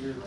Meeting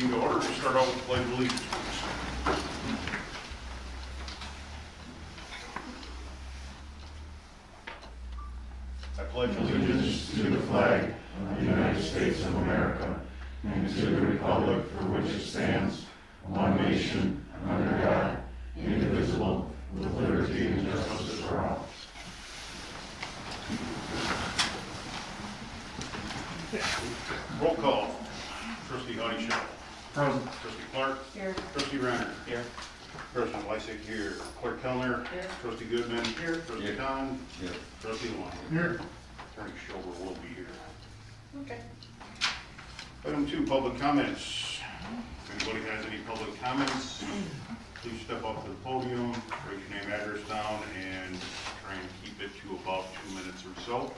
to order. We'll start out with the Pledge of Allegiance, please. I pledge allegiance to the flag of the United States of America and to the republic for which it stands, one nation, under God, indivisible, with liberty and justice for all. Roll call. Trustee Honeyshaw. Present. Trustee Clark. Here. Trustee Renner. Here. President Lysick here. Clerk Kellner. Here. Trustee Goodman. Here. Trustee Kahn. Here. Trustee Long. Here. Attorney Schober will be here. Okay. Item 2, public comments. If anybody has any public comments, please step up to the podium, write your name, address down, and try and keep it to about 2 minutes or so.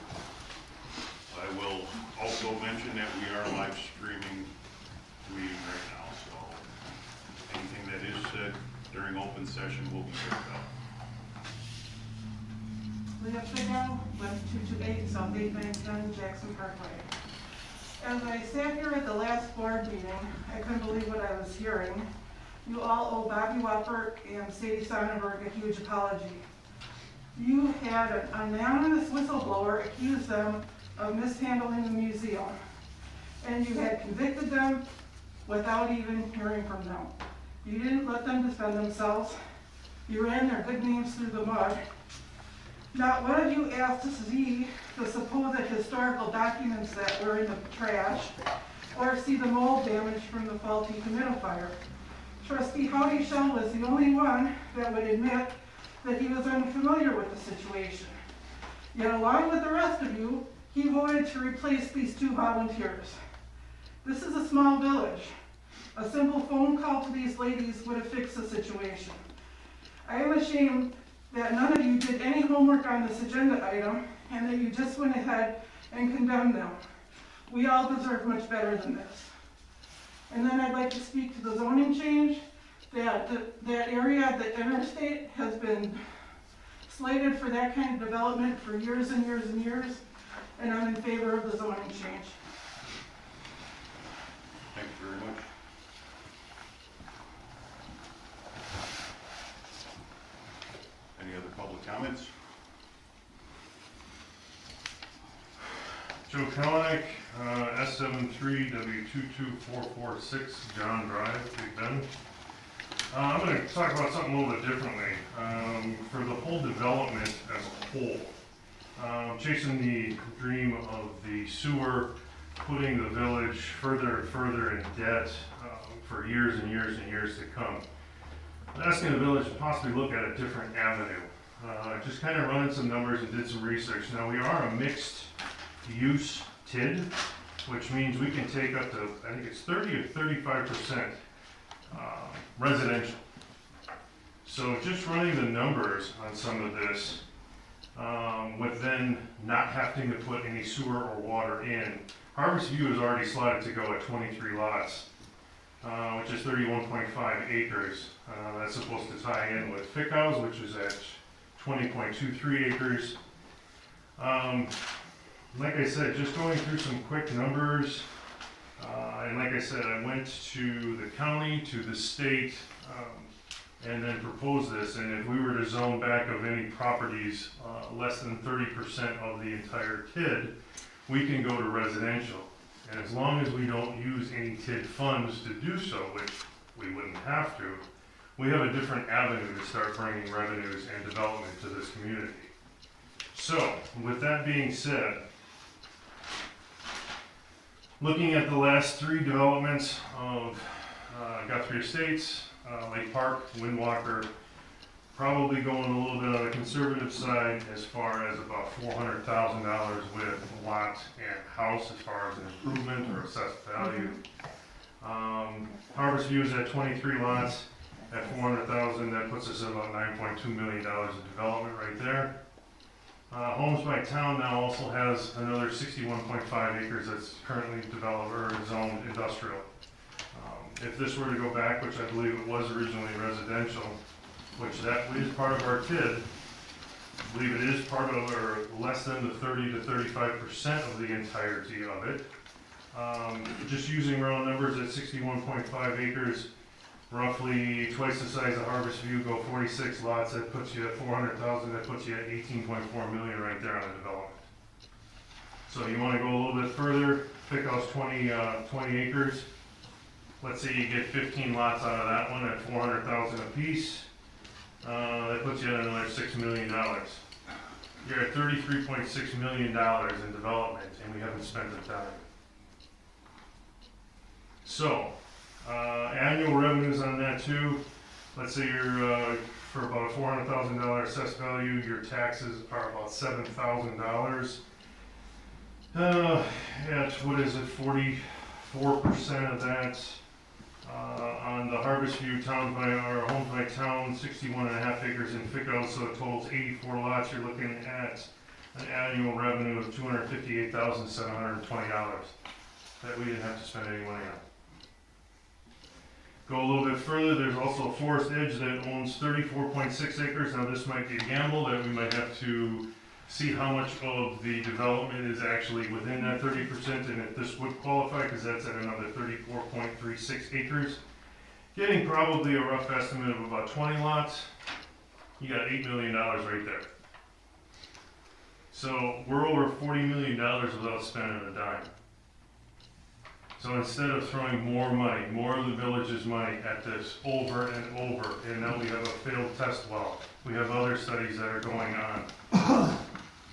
I will also mention that we are live streaming the meeting right now, so anything that is said during open session will be picked up. Leah Figal, 228 South 897 Jackson Parkway. As I sat here at the last board meeting, I couldn't believe what I was hearing. You all owe Bobby Wappert and Sadie Sonnenberg a huge apology. You had an anonymous whistleblower accuse them of mishandling the museum, and you had convicted them without even hearing from them. You didn't let them defend themselves. You ran their good names through the mud. Not one of you asked to see the supposed historical documents that were in the trash, or see the mold damage from the faulty humidifier. Trustee Honeyshaw was the only one that would admit that he was unfamiliar with the situation. Yet along with the rest of you, he voted to replace these 2 volunteers. This is a small village. A simple phone call to these ladies would have fixed the situation. I am ashamed that none of you did any homework on this agenda item and that you just went ahead and condemned them. We all deserve much better than this. And then I'd like to speak to the zoning change. That area, the interstate, has been slated for that kind of development for years and years and years, and I'm in favor of the zoning change. Thank you very much. Any other public comments? Joe Kalanick, S73W22446, John Drive, Big Bend. I'm going to talk about something a little bit differently. For the whole development as a whole, chasing the dream of the sewer, putting the village further and further in debt for years and years and years to come. I'm asking the village to possibly look at a different avenue. Just kind of running some numbers and did some research. Now, we are a mixed use TID, which means we can take up to, I think it's 30 or 35% residential. So just running the numbers on some of this, with then not having to put any sewer or water in, Harvest View is already slotted to go at 23 lots, which is 31.5 acres. That's supposed to tie in with Fickows, which is at 20.23 acres. Like I said, just going through some quick numbers, and like I said, I went to the county, to the state, and then proposed this, and if we were to zone back of any properties less than 30% of the entire TID, we can go to residential. And as long as we don't use any TID funds to do so, which we wouldn't have to, we have a different avenue to start bringing revenues and development to this community. So, with that being said, looking at the last 3 developments of Guthrie Estates, Lake Park, Windwalker, probably going a little bit on the conservative side as far as about $400,000 with lot and house as far as an improvement or assessed value. Harvest View is at 23 lots at $400,000. That puts us at about $9.2 million of development right there. Homes by Town now also has another 61.5 acres that's currently developed or zoned industrial. If this were to go back, which I believe it was originally residential, which that is part of our TID, I believe it is part of, or less than the 30 to 35% of the entirety of it. Just using round numbers at 61.5 acres, roughly twice the size of Harvest View, go 46 lots, that puts you at 400,000, that puts you at 18.4 million right there on the development. So you want to go a little bit further, pick out 20 acres. Let's say you get 15 lots out of that one at 400,000 apiece. That puts you at another $6 million. You're at $33.6 million in development, and we haven't spent a dime. So, annual revenues on that too. Let's say you're for about a $400,000 assessed value, your taxes are about $7,000. At what is it, 44% of that. On the Harvest View Homes by Town, 61.5 acres in Ficko, so it totals 84 lots. You're looking at an annual revenue of $258,720 that we didn't have to spend any money on. Go a little bit further, there's also Forest Edge that owns 34.6 acres. Now this might be a gamble that we might have to see how much of the development is actually within that 30% and if this would qualify, because that's at another 34.36 acres. Getting probably a rough estimate of about 20 lots, you got $8 million right there. So we're over $40 million without spending a dime. So instead of throwing more money, more of the village's money at this over and over, and now we have a failed test well, we have other studies that are going on.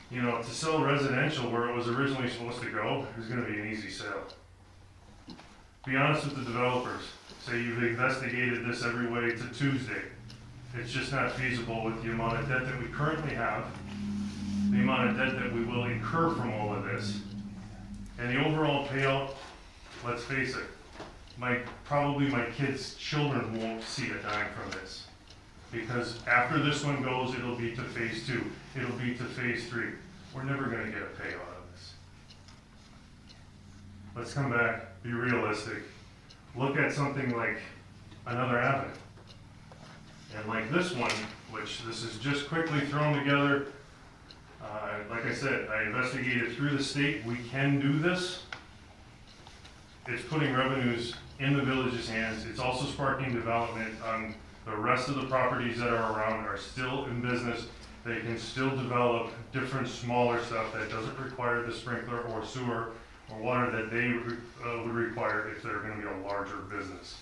You know, to sell residential where it was originally supposed to go is going to be an easy sale. Be honest with the developers. Say you've investigated this every way to Tuesday. It's just not feasible with the amount of debt that we currently have, the amount of debt that we will incur from all of this, and the overall payout. Let's face it, probably my kids' children won't see a dime from this. Because after this one goes, it'll be to phase 2, it'll be to phase 3. We're never gonna get a payout on this. Let's come back, be realistic, look at something like another avenue. And like this one, which this is just quickly thrown together, like I said, I investigated through the state, we can do this. It's putting revenues in the village's hands. It's also sparking development on the rest of the properties that are around are still in business. They can still develop different smaller stuff that doesn't require the sprinkler or sewer or water that they would require if they're gonna be a larger business.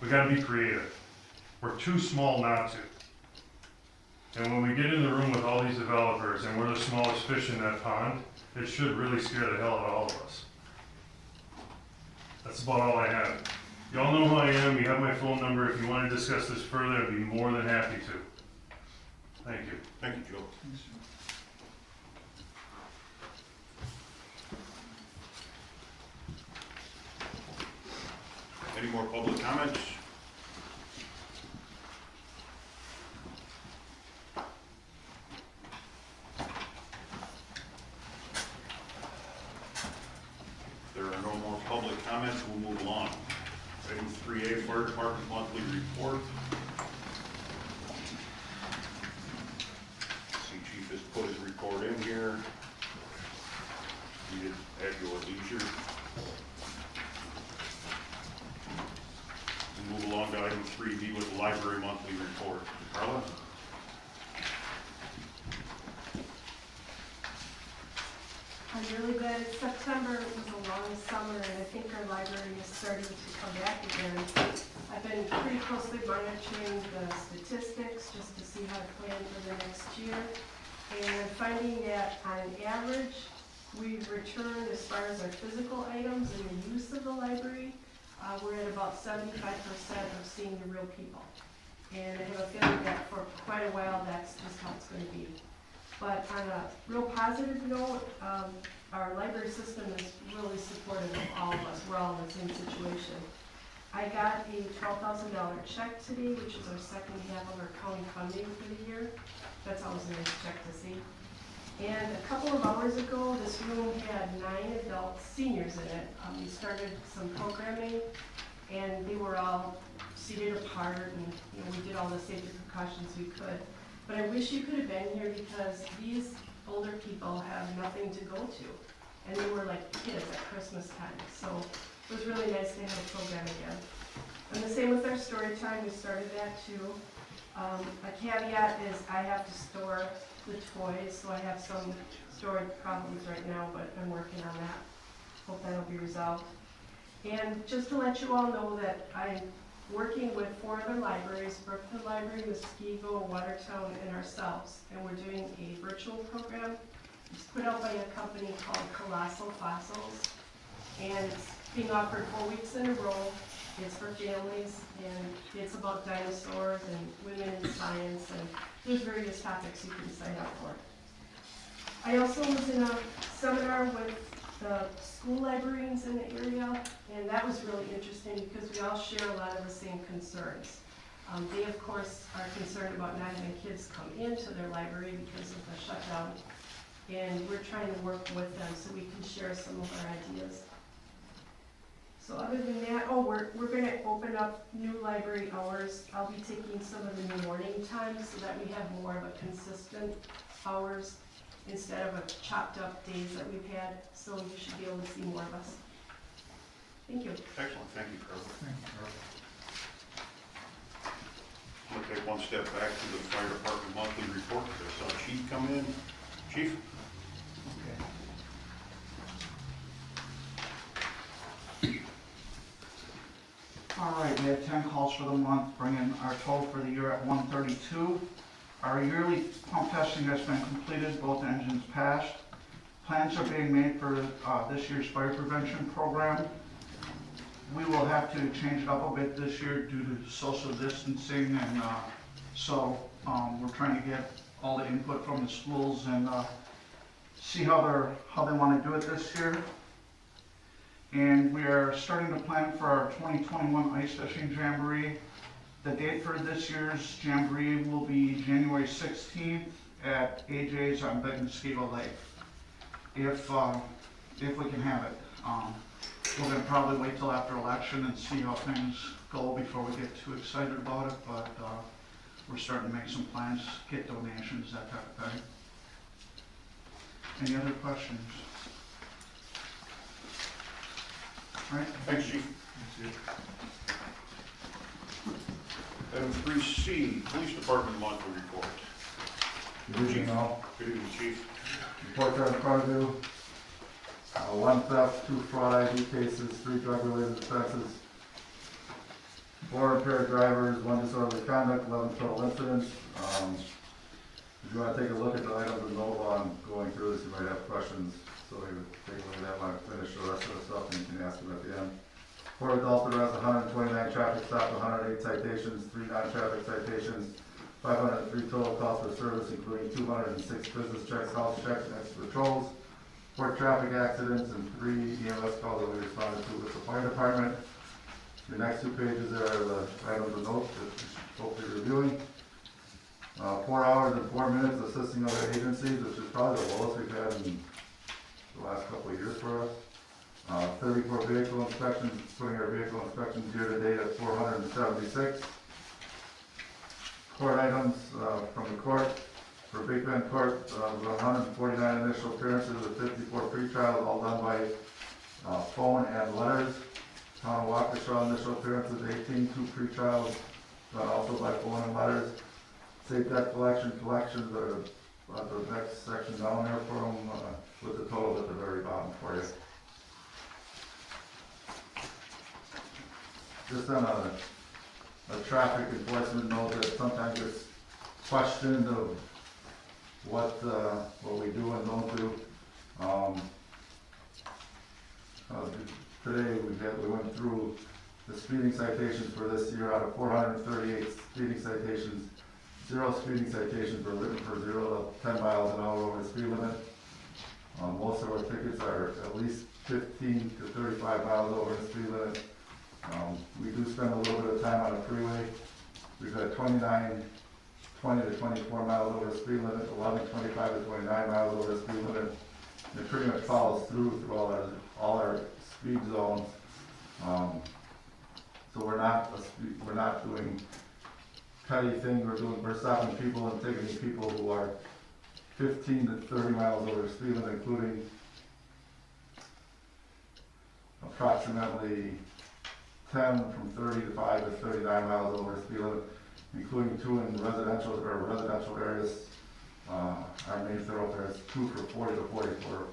We gotta be creative. We're too small not to. And when we get in the room with all these developers and we're the smallest fish in that pond, it should really scare the hell out of all of us. That's about all I have. Y'all know who I am, you have my phone number. If you want to discuss this further, I'd be more than happy to. Thank you. Thank you, Joe. Any more public comments? monthly report. Carla? I'm really glad it's September. It was a long summer, and I think our library is starting to come back again. I've been pretty closely monitoring the statistics just to see how to plan for the next year. And finding that on average, we've returned as far as our physical items and the use of the library, we're at about 75% of seeing the real people. And I have a feeling that for quite a while, that's just how it's going to be. But on a real positive note, our library system is really supportive of all of us. We're all in the same situation. I got a $12,000 check today, which is our second half of our county funding for the year. That's always a nice check to see. And a couple of hours ago, this room had 9 adult seniors in it. We started some programming, and they were all seated apart, and we did all the safety precautions we could. But I wish you could have been here because these older people have nothing to go to. And they were like kids at Christmas time. So it was really nice to have a program again. And the same with our story time, we started that too. A caveat is I have to store the toys, so I have some storage problems right now, but I'm working on that. Hope that'll be resolved. And just to let you all know that I'm working with 4 other libraries, Brookfield Library, Muskego, Watertown, and ourselves. And we're doing a virtual program. It's put out by a company called Colossal Fossils. And it's being offered 4 weeks in a row. It's for families, and it's about dinosaurs and women in science, and there's various topics you can sign up for. I also was in a seminar with the school librarians in the area, and that was really interesting because we all share a lot of the same concerns. They, of course, are concerned about not having kids come into their library because of the shutdown, and we're trying to work with them so we can share some of our ideas. So other than that, we're going to open up new library hours. I'll be taking some of the new morning times so that we have more of a consistent hours instead of a chopped up days that we've had. So you should be able to see more of us. Thank you. Excellent, thank you, Carla. I'm going to take one step back to the fire department monthly report. I saw Chief come in. Chief? All right, we had 10 calls for the month, bringing our total for the year at 132. Our yearly pump testing has been completed, both engines passed. Plans are being made for this year's fire prevention program. We will have to change it up a bit this year due to social distancing, and so we're trying to get all the input from the schools and see how they want to do it this year. And we are starting to plan for our 2021 Ice Fishing Jamboree. The date for this year's Jamboree will be January 16th at AJ's on Big Muskego Lake, if we can have it. We're going to probably wait till after election and see how things go before we get too excited about it, but we're starting to make some plans, get donations, that type of thing. Any other questions? All right. Thanks, Chief. Item 3C, Police Department monthly report. Good evening all. Good evening, Chief. Report there in front of you. 1 theft, 2 fraud ID cases, 3 drug-related offenses, 4 impaired drivers, 1 disorderly conduct, 11 total incidents. If you want to take a look at the items and note while I'm going through this, you might have questions. So we would take a look at that when I finish the rest of the stuff, and you can ask them at the end. 4 adult arrests, 129 traffic stops, 108 citations, 3 non-traffic citations, 503 total calls for service, including 206 business checks, house checks, and extra patrols, 4 traffic accidents, and 3 EMS calls that we responded to with the fire department. The next 2 pages are the items of note that you should hopefully be reviewing. 4 hours and 4 minutes assisting other agencies, which is probably the lowest we've had in the last couple of years for us. 34 vehicle inspections, putting our vehicle inspections year to date at 476. Court items from the court. For Big Bend Court, 149 initial appearances with 54 pre-trials, all done by phone and letters. Town of Waukesha initial appearances 18, 2 pre-trials, done also by phone and letters. Safe debt collections are the next section down there for them, with the total at the very bottom for you. Just on a traffic enforcement note, that sometimes it's questioned of what we do and don't do. Today we went through the speeding citations for this year. Out of 438 speeding citations, 0 speeding citations were written for 0 to 10 miles an hour over the speed limit. Most of our tickets are at least 15 to 35 miles over the speed limit. We do spend a little bit of time on the freeway. We've got 20 to 24 miles over the speed limit, 25 to 29 miles over the speed limit. It pretty much follows through all our speed zones. So we're not doing petty things. We're stopping people and ticketing people who are 15 to 30 miles over the speed limit, including approximately 10 from 35 to 39 miles over the speed limit, including 2 in residential areas. Our main thoroughfare is 2 for 40 to 44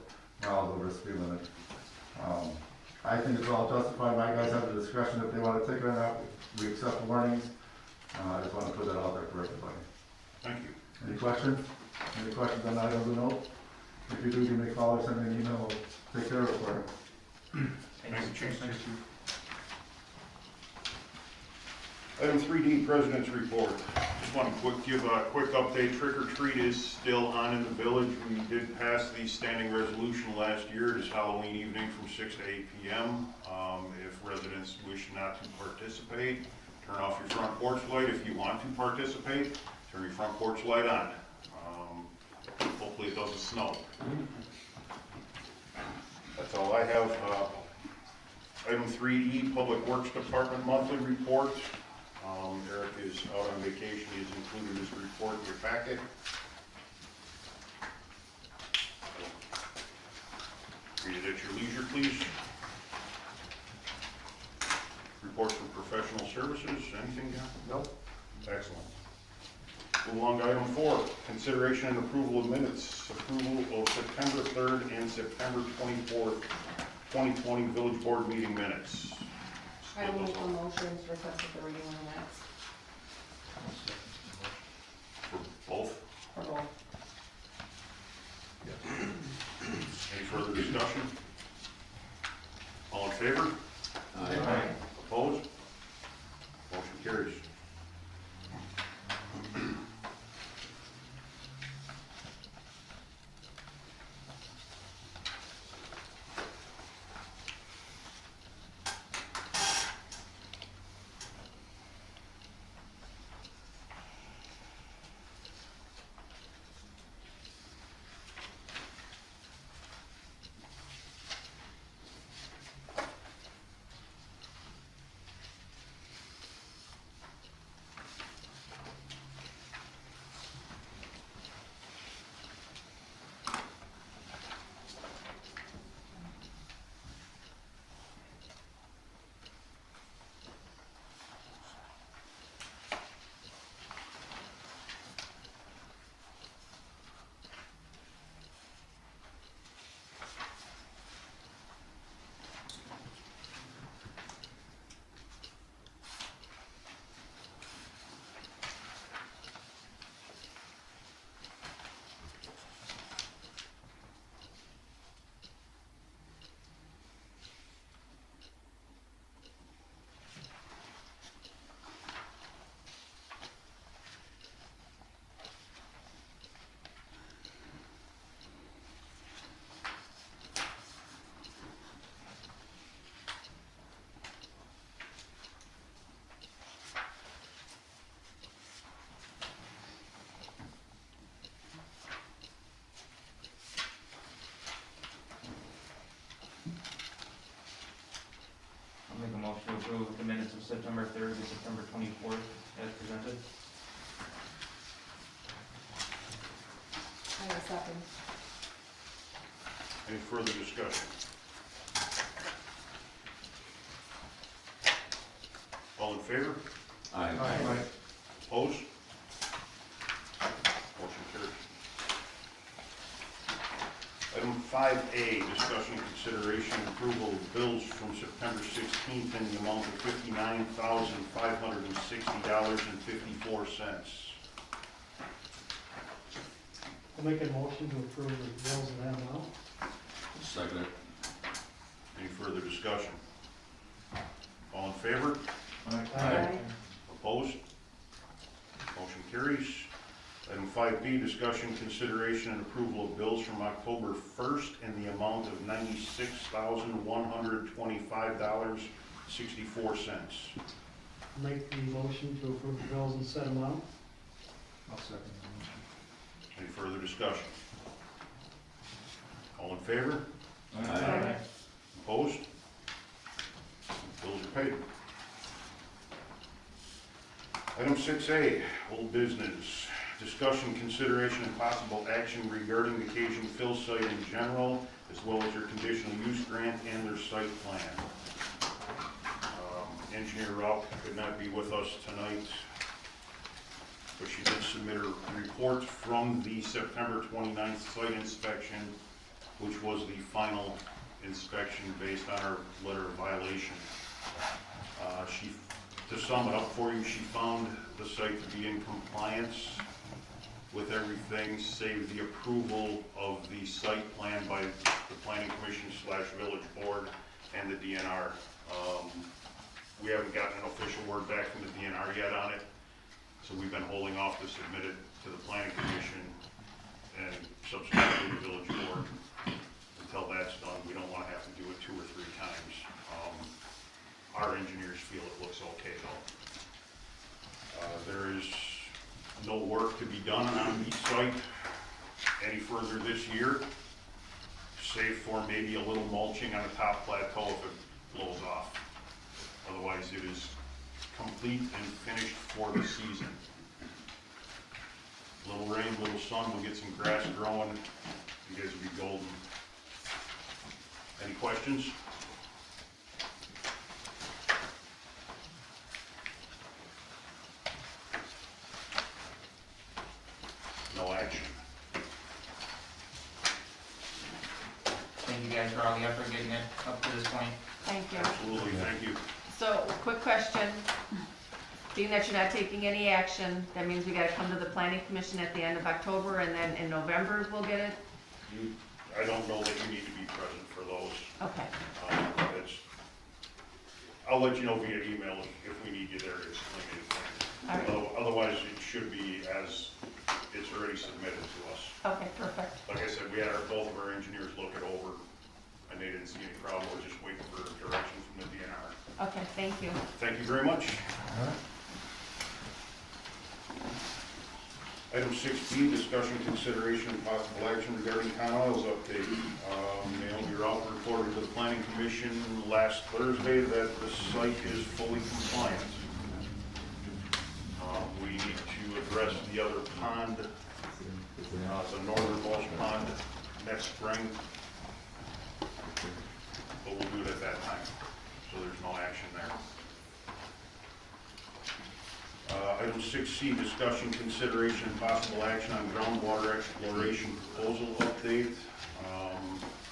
miles over the speed limit. I think it's all justified. My guys have the discretion if they want to take it or not. We accept warnings. I just want to put that out there for everybody. Thank you. Any questions? Any questions on items of note? If you do, give me a call or send me an email. We'll take care of it for you. Thank you, Chief. Item 3D, President's Report. Just want to give a quick update. Trick or Treat is still on in the village. We did pass the standing resolution last year. It is Halloween evening from 6 to 8 p.m. If residents wish not to participate, turn off your front porch light. If you want to participate, turn your front porch light on. Hopefully it doesn't snow. That's all I have. Item 3E, Public Works Department Monthly Report. Eric is out on vacation. He's included his report in your packet. Read it at your leisure, please. Reports from professional services. Anything, John? Nope. Excellent. Move along to item 4, consideration and approval of minutes. Approval of September 3rd and September 24th, 2020 Village Board meeting minutes. I will make a motion to request the reading of the minutes For both. for both. Any further discussion? All in favor? Aye. Opposed? Motion carries. I'll make a motion to approve the minutes of September 3rd to September 24th as presented. I have a second. Any further discussion? All in favor? Aye. Opposed? Motion carries. Item 5A, discussion, consideration, and approval of bills from September 16th in the amount of $59,560.54. I'll make a motion to approve the bills in that amount. Second it. Any further discussion? All in favor? Aye. Opposed? Motion carries. Item 5B, discussion, consideration, and approval of bills from October 1st in the amount of $96,125.64. Make the motion to approve the bills in said amount. I'll second Any further discussion? All in favor? Aye. Opposed? Bills are paid. Item 6A, old business. Discussion, consideration, and possible action regarding the Cajun Fill site in general, as well as your conditional use grant and their site plan. Engineer Ralph could not be with us tonight, but she did submit a report from the September 29th site inspection, which was the final inspection based on our letter of violation. To sum it up for you, she found the site to be in compliance with everything, save the approval of the site plan by the Planning Commission / Village Board and the DNR. We haven't gotten an official word back from the DNR yet on it, so we've been holding off to submit it to the Planning Commission and subsequently the Village Board. Until that's done, we don't want to have to do it 2 or 3 times. Our engineers feel it looks okay though. There is no work to be done on the site any further this year, save for maybe a little mulching on the top plateau if it blows off. Otherwise, it is complete and finished for the season. Little rain, little sun, we'll get some grass growing. You guys will be golden. Any questions? No action. Thank you guys for all the effort getting it up to this point. Thank you. Absolutely, thank you. So, quick question. Being that you're not taking any action, that means we gotta come to the planning commission at the end of October, and then in November we'll get it? I don't know that you need to be present for those. Okay. I'll let you know via email if we need you there to explain anything. All right. Otherwise, it should be as it's already submitted to us. Okay, perfect. Like I said, we had both of our engineers look it over, and they didn't see any problem. We're just waiting for direction from the DNR. Okay, thank you. Thank you very much. Item 6B, discussion, consideration, and possible action regarding Con Oil's update. Mailed your out report to the Planning Commission last Thursday that the site is fully compliant. We need to address the other pond, the northernmost pond, next spring. But we'll do it at that time, so there's no action there. Item 6C, discussion, consideration, and possible action on groundwater exploration proposal update.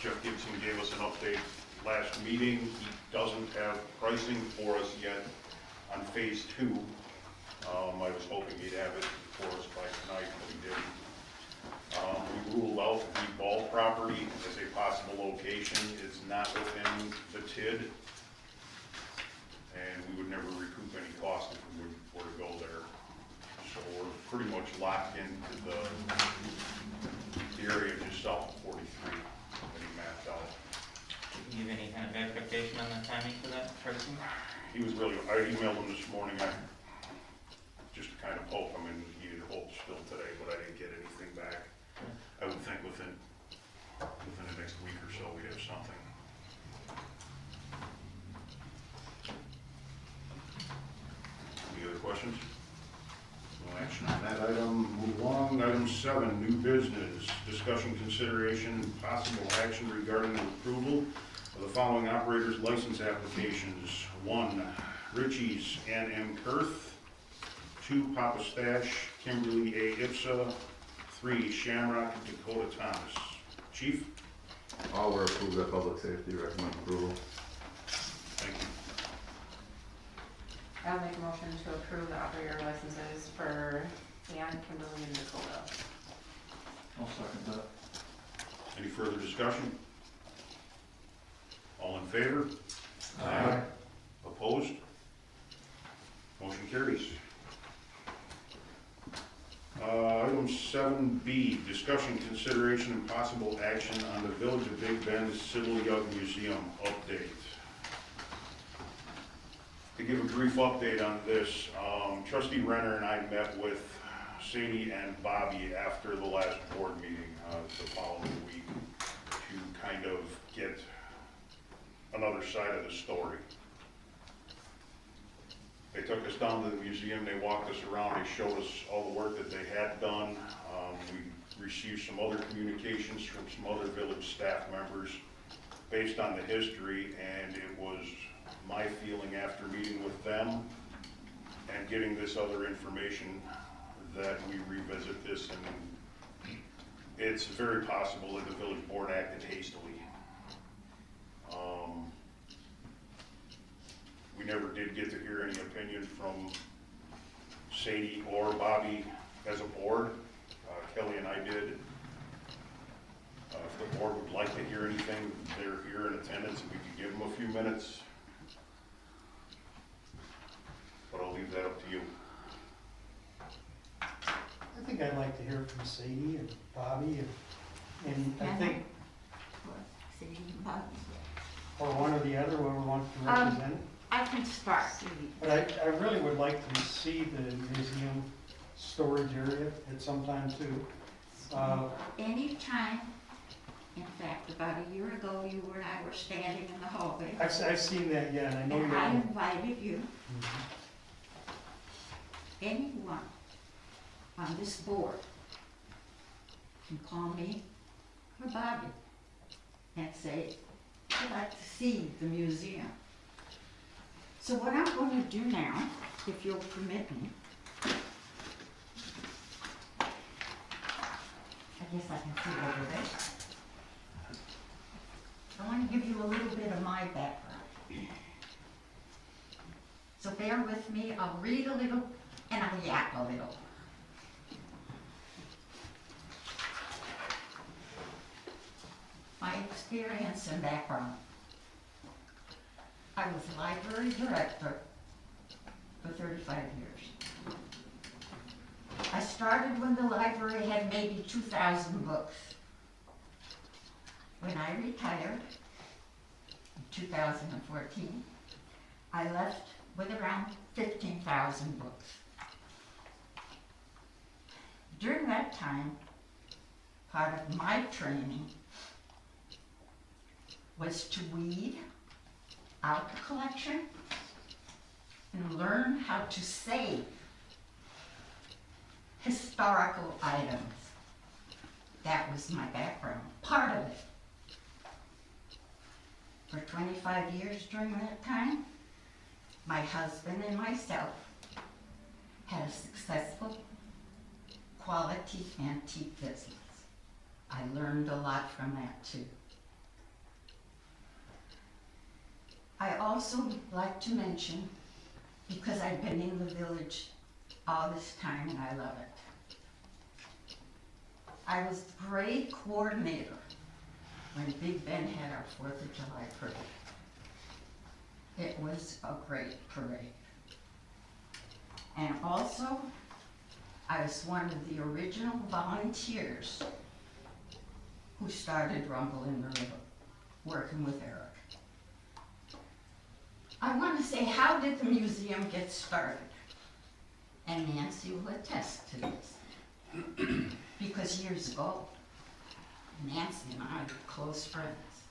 Jeff Gibson gave us an update last meeting. He doesn't have pricing for us yet on phase 2. I was hoping he'd have it for us by tonight, but he didn't. We ruled out the Ball property as a possible location. It's not within the TID, and we would never recoup any cost if we were to go there. So we're pretty much locked into the area just south of 43 that he mapped out. Can you give any kind of expectation on the timing for that pricing? He was really, I emailed him this morning, just to kind of poke him, and he had hoped still today, but I didn't get anything back. I would think within the next week or so we'd have something. Any other questions? No action on that item. Move along. Item 7, new business. Discussion, consideration, and possible action regarding the approval of the following operators' license applications. 1, Ritchie's N.M. Kurth, 2, Papa Stash, Kimberly A. Ipsa, 3, Shamrock, Dakota Thomas. Chief? All were approved by public safety, recommend approval. Thank you. I'll make a motion to approve the operator licenses for Dan, Kimberly, and Dakota. I'll second that. Any further discussion? All in favor? Aye. Opposed? Motion carries. Item 7B, discussion, consideration, and possible action on the Village of Big Bend Civil Yard Museum update. To give a brief update on this, Trustee Renner and I met with Sadie and Bobby after the last board meeting the following week to kind of get another side of the story. They took us down to the museum, they walked us around, they showed us all the work that they had done. We received some other communications from some other village staff members based on the history, and it was my feeling after meeting with them and getting this other information that we revisit this, and it's very possible that the village board acted hastily. We never did get to hear any opinion from Sadie or Bobby as a board. Kelly and I did. If the board would like to hear anything, they're here in attendance, and we could give them a few minutes. But I'll leave that up to you. I think I'd like to hear from Sadie and Bobby and I think, or one or the other, whoever wants to represent it. I can start. But I really would like to see the museum storage area at some time too. Anytime, in fact, about a year ago, you and I were standing in the hallway. I've seen that, yeah, and I know And you're. I invited you, Mhm. anyone on this board can call me or Bobby and say, I'd like to see the museum. So what I'm going to do now, if you'll permit me, I guess I can see over there. I want to give you a little bit of my background. So bear with me, I'll read a little and I'll yap a little. My experience and background. I was library director for 35 years. I started when the library had maybe 2,000 books. When I retired in 2014, I left with around 15,000 books. During that time, part of my training was to weed out the collection and learn how to save historical items. That was my background, part of it. For 25 years during that time, my husband and myself had a successful quality antique business. I learned a lot from that too. I also like to mention, because I've been in the village all this time and I love it, I was the parade coordinator when Big Ben had our 4th of July parade. It was a great parade. And also, I was one of the original volunteers who started Rumble in the River, working with Eric. I want to say, how did the museum get started? And Nancy will attest to this. Because years ago, Nancy and I were close friends.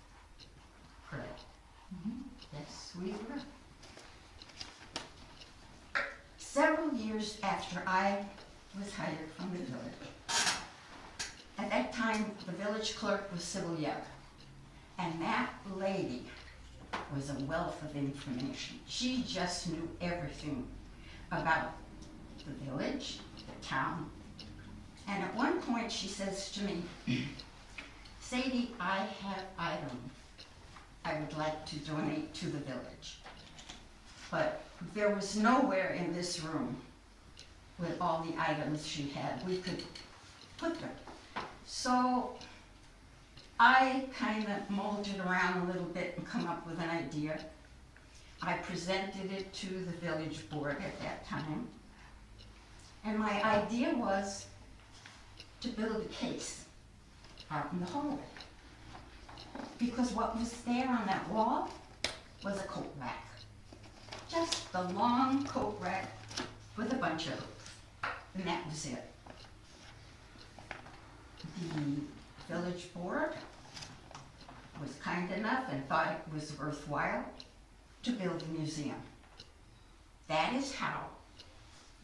Correct? Yes, we were. Several years after I was hired from the village, at that time, the village clerk was Sybil Young. And that lady was a wealth of information. She just knew everything about the village, the town. And at one point she says to me, Sadie, I have items I would like to donate to the village. But there was nowhere in this room with all the items she had we could put them. So I kind of molded around a little bit and come up with an idea. I presented it to the village board at that time. And my idea was to build a case out in the hallway. Because what was there on that wall was a coat rack. Just the long coat rack with a bunch of hooks. And that was it. The village board was kind enough and thought it was worthwhile to build a museum. That is how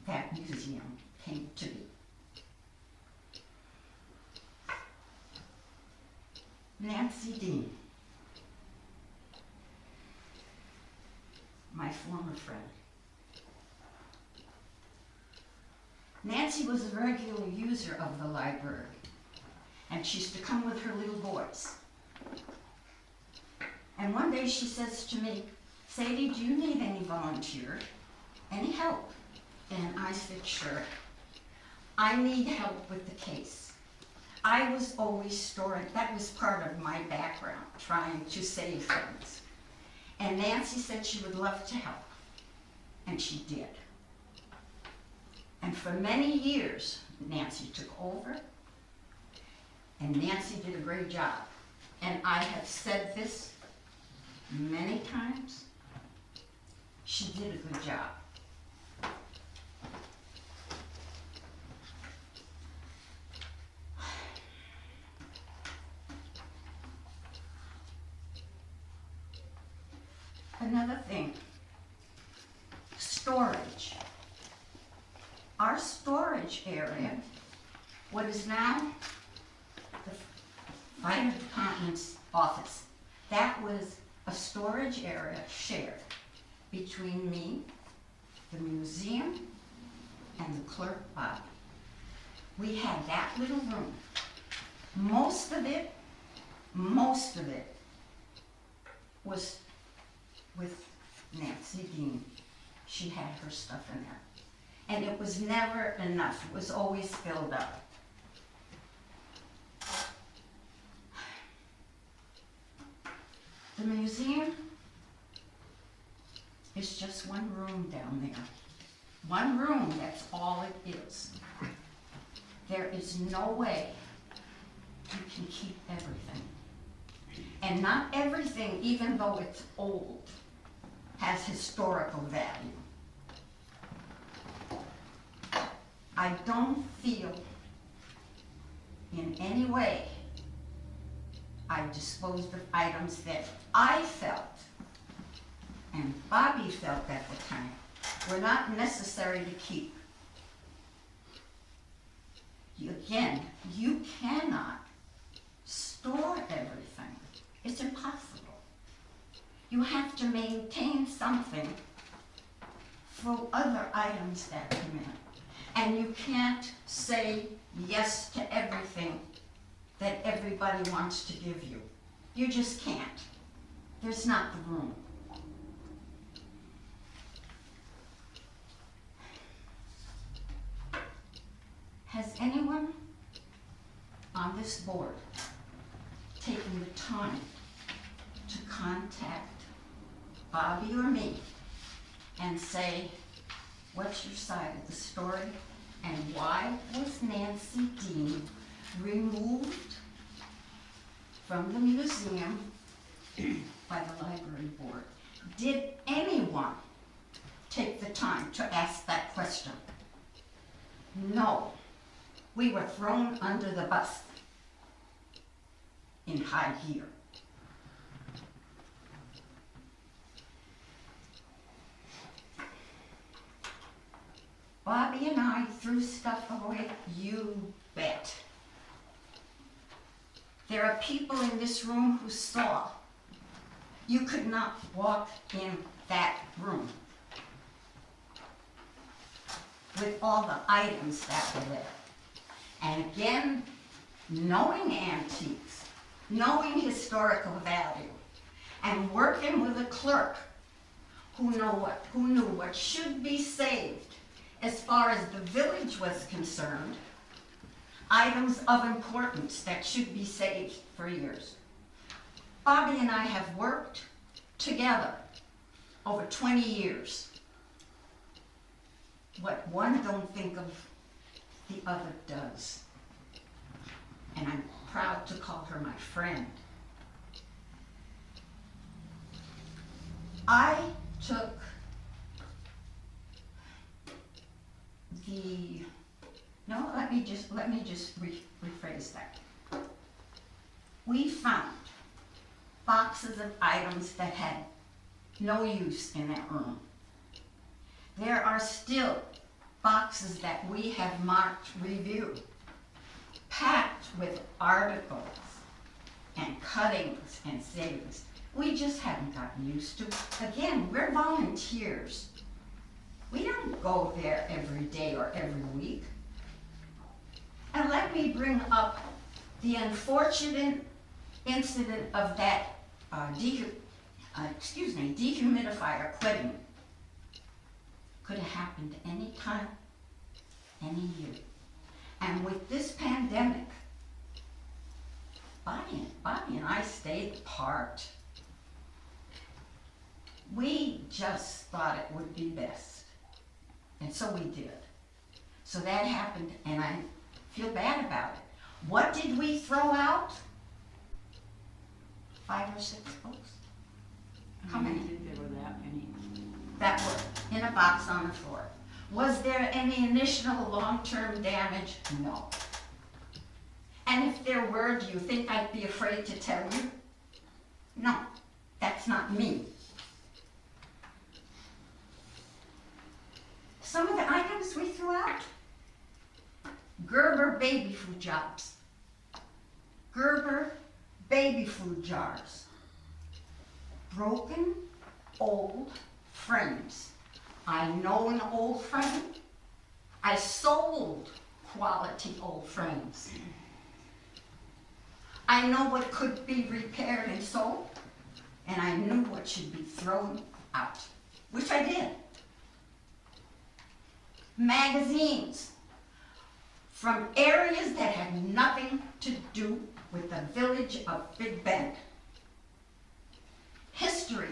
that museum came to be. Nancy Dean, my former friend. Nancy was a regular user of the library, and she used to come with her little boys. And one day she says to me, Sadie, do you need any volunteers? Any help? And I said, sure. I need help with the case. I was always storing, that was part of my background, trying to save things. And Nancy said she would love to help, and she did. And for many years, Nancy took over, and Nancy did a great job. And I have said this many times, she did a good job. Another thing, storage. Our storage area, what is now the fire department's office, that was a storage area shared between me, the museum, and the clerk, Bob. We had that little room. Most of it was with Nancy Dean. She had her stuff in there. And it was never enough. It was always filled up. The museum is just one room down there. One room, that's all it is. There is no way you can keep everything. And not everything, even though it's old, has historical value. I don't feel in any way I disposed of items that I felt, and Bobby felt at the time, were not necessary to keep. Again, you cannot store everything. It's impossible. You have to maintain something for other items that come in. And you can't say yes to everything that everybody wants to give you. You just can't. There's not the room. Has anyone on this board taken the time to contact Bobby or me and say, what's your side of the story, and why was Nancy Dean removed from the museum by the library board? Did anyone take the time to ask that question? No. We were thrown under the bus in high gear. Bobby and I threw stuff away, you bet. There are people in this room who saw. You could not walk in that room. with all the items that were there. And again, knowing antiques, knowing historical value, and working with a clerk who knew what should be saved as far as the village was concerned, items of importance that should be saved for years. Bobby and I have worked together over 20 years. What one don't think of, the other does. And I'm proud to call her my friend. I took let me just rephrase that. We found boxes of items that had no use in that room. There are still boxes that we have marked review, packed with articles and cuttings and savings. We just haven't gotten used to it. Again, we're volunteers. We don't go there every day or every week. And let me bring up the unfortunate incident of that dehumidifier quitting. Could have happened any time, any year. And with this pandemic, Bobby and I stayed apart. We just thought it would be best. And so we did. So that happened, and I feel bad about it. What did we throw out? 5 or 6 books? How many? I think there were that many. That were in a box on the floor. Was there any initial long-term damage? No. And if there were, do you think I'd be afraid to tell you? No, that's not me. Some of the items we threw out, Gerber baby food jars. Gerber baby food jars. Broken, old frames. I know an old frame. I sold quality old frames. I know what could be repaired and sold, and I knew what should be thrown out, which I did. Magazines from areas that had nothing to do with the village of Big Bend. History.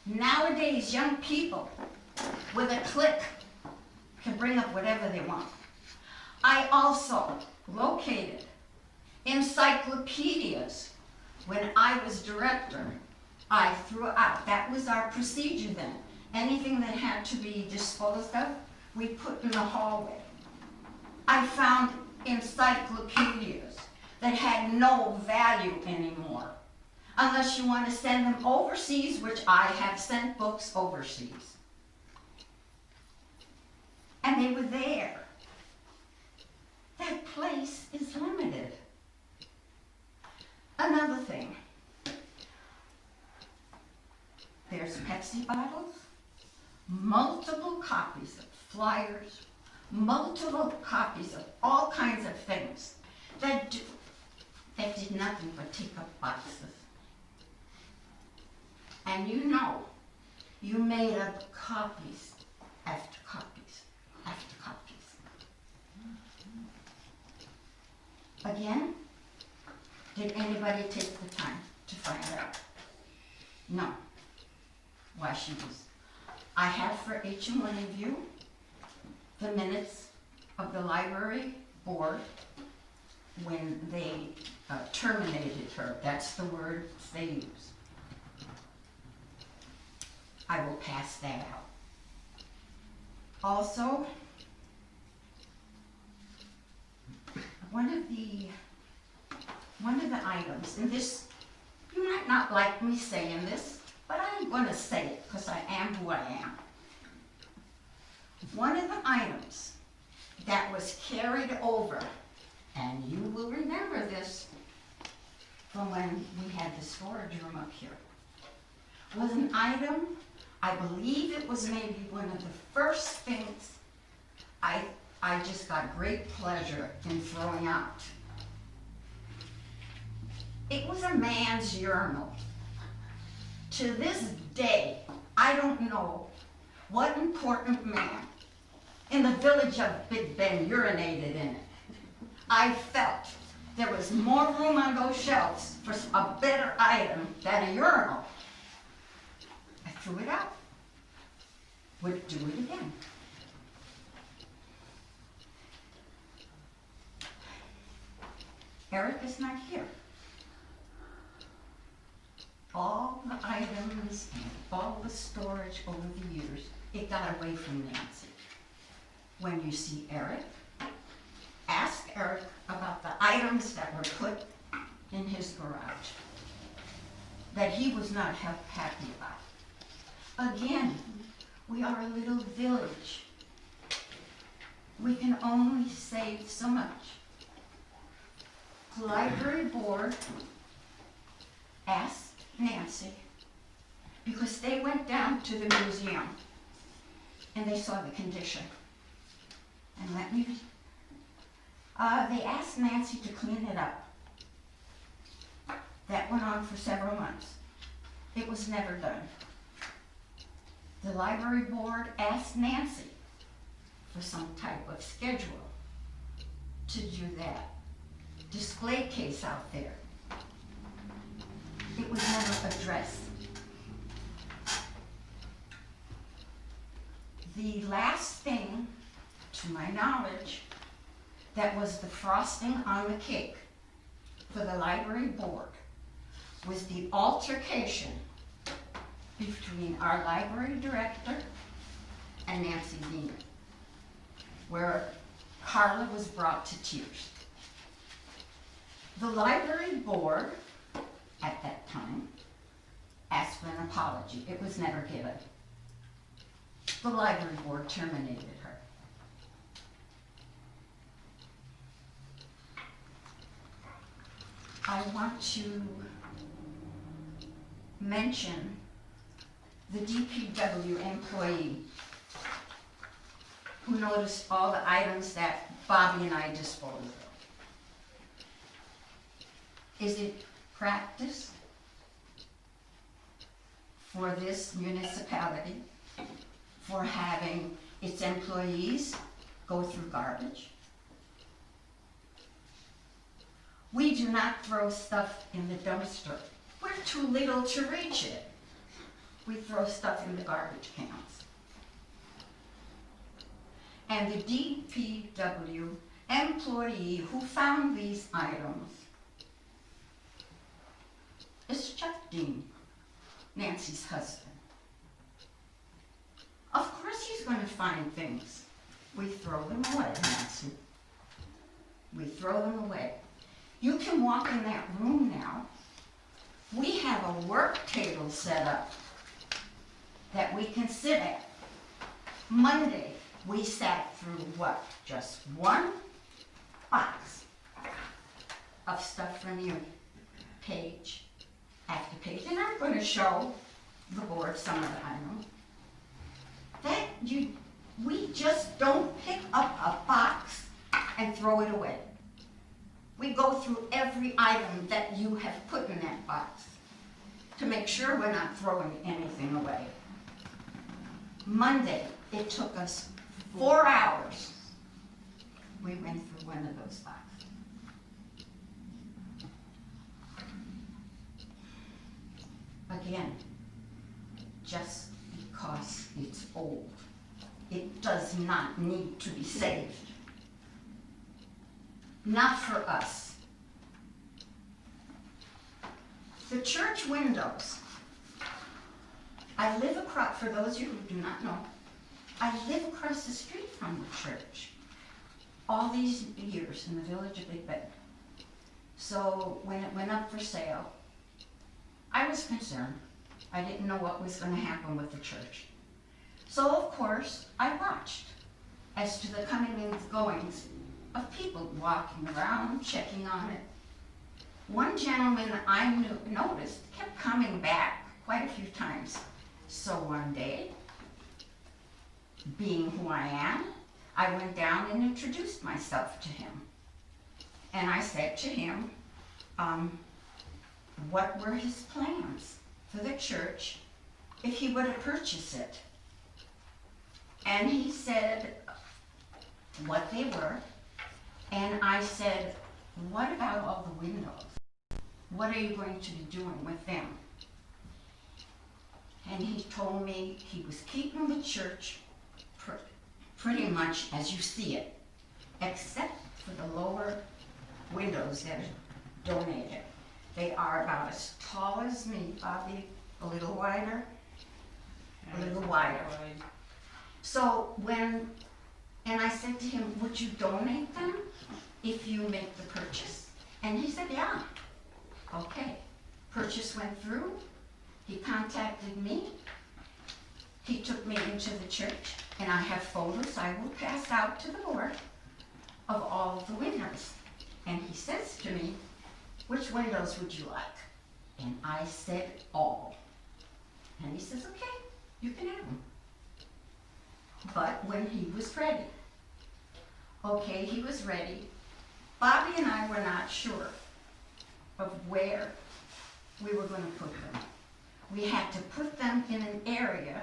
Nowadays, young people, with a click, can bring up whatever they want. I also located encyclopedias. When I was director, I threw out. That was our procedure then. Anything that had to be disposed of, we put in the hallway. I found encyclopedias that had no value anymore, unless you want to send them overseas, which I have sent books overseas. And they were there. That place is limited. Another thing, there's Pepsi bottles, multiple copies of flyers, multiple copies of all kinds of things that did nothing but take up boxes. And you made up copies after copies after copies. Again, did anybody take the time to find out? No. Why should you? I have for each and one of you the minutes of the library board when they terminated her. That's the word they use. I will pass that out. Also, one of the items, and this, you might not like me saying this, but I'm going to say it because I am who I am. One of the items that was carried over, and you will remember this from when we had the storage room up here, was an item, I believe it was maybe one of the first things I just got great pleasure in throwing out. It was a man's urinal. To this day, I don't know what important man in the village of Big Bend urinated in it. I felt there was more room on those shelves for a better item than a urinal. I threw it out. Would do it again. Eric is not here. All the items and all the storage over the years, it got away from Nancy. When you see Eric, ask Eric about the items that were put in his garage that he was not happy about. Again, we are a little village. We can only save so much. The library board asked Nancy, because they went down to the museum and they saw the condition. And they asked Nancy to clean it up. That went on for several months. It was never done. The library board asked Nancy for some type of schedule to do that. Display case out there. It was never addressed. The last thing, to my knowledge, that was the frosting on the cake for the library board was the altercation between our library director and Nancy Dean, where Carla was brought to tears. The library board, at that time, asked for an apology. It was never given. The library board terminated her. I want to mention the DPW employee who noticed all the items that Bobby and I disposed of. Is it practice for this municipality for having its employees go through garbage? We do not throw stuff in the dumpster. We're too little to reach it. We throw stuff in the garbage cans. And the DPW employee who found these items is Chuck Dean, Nancy's husband. Of course he's going to find things. We throw them away, Nancy. We throw them away. You can walk in that room now. We have a work table set up that we can sit at. Monday, we sat through what? Just one box of stuff from you, page after page. And I'm going to show the board some of the items. We just don't pick up a box and throw it away. We go through every item that you have put in that box to make sure we're not throwing anything away. Monday, it took us 4 hours. We went through one of those boxes. Again, just because it's old, it does not need to be saved. Not for us. The church windows. I live across, for those of you who do not know, I live across the street from the church. All these years in the village of Big Bend. So when it went up for sale, I was concerned. I didn't know what was going to happen with the church. So of course, I watched as to the coming and goings of people walking around, checking on it. One gentleman I noticed kept coming back quite a few times. So one day, being who I am, I went down and introduced myself to him. And I said to him, what were his plans for the church if he were to purchase it. And he said what they were, and I said, what about all the windows? What are you going to be doing with them? And he told me he was keeping the church pretty much as you see it, except for the lower windows that are donated. They are about as tall as me, Bobby, a little wider, a little wider. So and I said to him, would you donate them if you make the purchase? And he said, yeah. Okay. Purchase went through. He contacted me. He took me into the church, and I have photos I will pass out to the board of all of the windows. And he says to me, which windows would you like? And I said, all. And he says, okay, you can have them. But when he was ready, okay, he was ready. Bobby and I were not sure of where we were going to put them. We had to put them in an area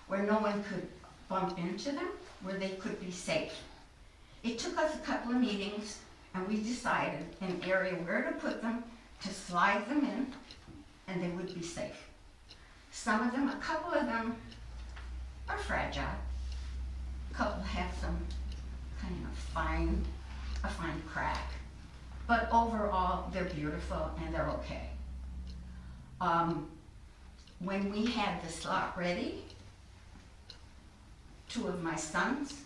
where no one could bump into them, where they could be safe. It took us a couple of meetings, and we decided an area where to put them, to slide them in, and they would be safe. Some of them, a couple of them are fragile. A couple have some kind of a fine crack. But overall, they're beautiful and they're okay. When we had the slot ready, two of my sons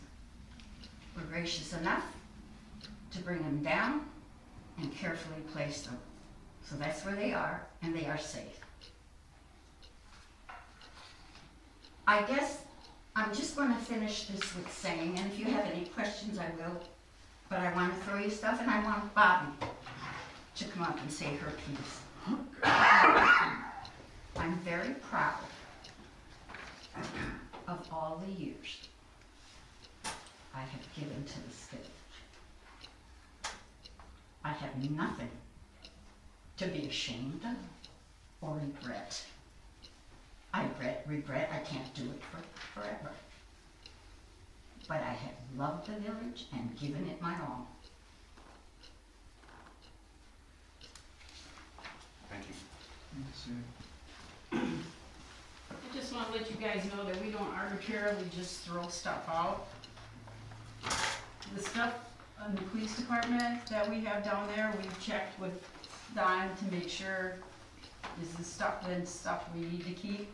were gracious enough to bring them down and carefully place them. So that's where they are, and they are safe. I guess I'm just going to finish this with saying, and if you have any questions, I will, but I want to throw you stuff, and I want Bobby to come up and say her piece. I'm very proud of all the years I have given to this village. I have nothing to be ashamed of or regret. I regret I can't do it forever. But I have loved the village and given it my all. Thank you. I just want to let you guys know that we don't arbitrarily just throw stuff out. The stuff in the police department that we have down there, we've checked with Don to make sure is the stuff we need to keep.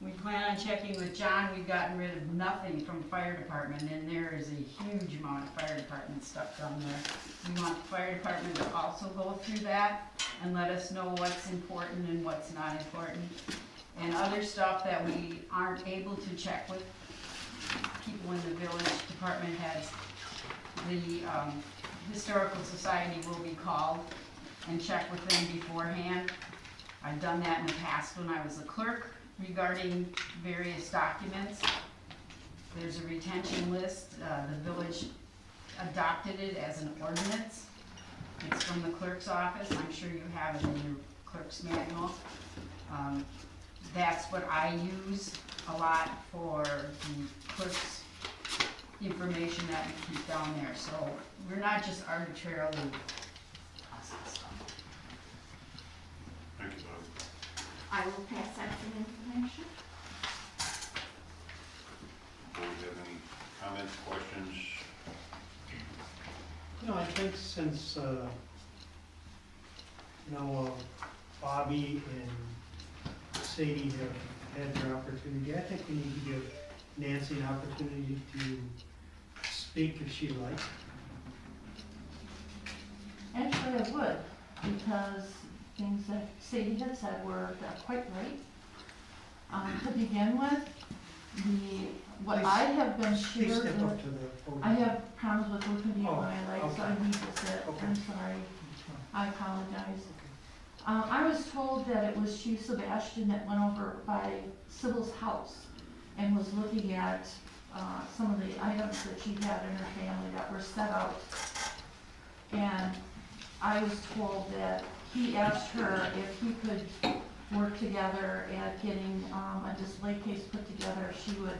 We plan on checking with John. We've gotten rid of nothing from the fire department, and there is a huge amount of fire department stuff down there. We want the fire department to also go through that and let us know what's important and what's not important. And other stuff that we aren't able to check with people in the village department heads, the Historical Society will be called and check with them beforehand. I've done that in the past when I was a clerk regarding various documents. There's a retention list. The village adopted it as an ordinance. It's from the clerk's office. I'm sure you have it in your clerk's manual. That's what I use a lot for the clerk's information that we keep down there. So we're not just arbitrarily tossing stuff. Thank you, Bob. I will pass out some information. Do we have any comments, questions? You know, I think since, Bobby and Sadie have had their opportunity, I think we need to give Nancy an opportunity to speak if she likes. Actually, I would, because things that Sadie had said were not quite right. To begin with, what I have been Please shared step up with, to the podium. I have problems with looking Oh, on my legs, so I okay. need to sit. Okay. I'm sorry. I apologize. I was told that it was Chief Sebastian that went over by Sybil's house and was looking at some of the items that she had in her family that were set out. And I was told that he asked her if he could work together at getting a display case put together. She would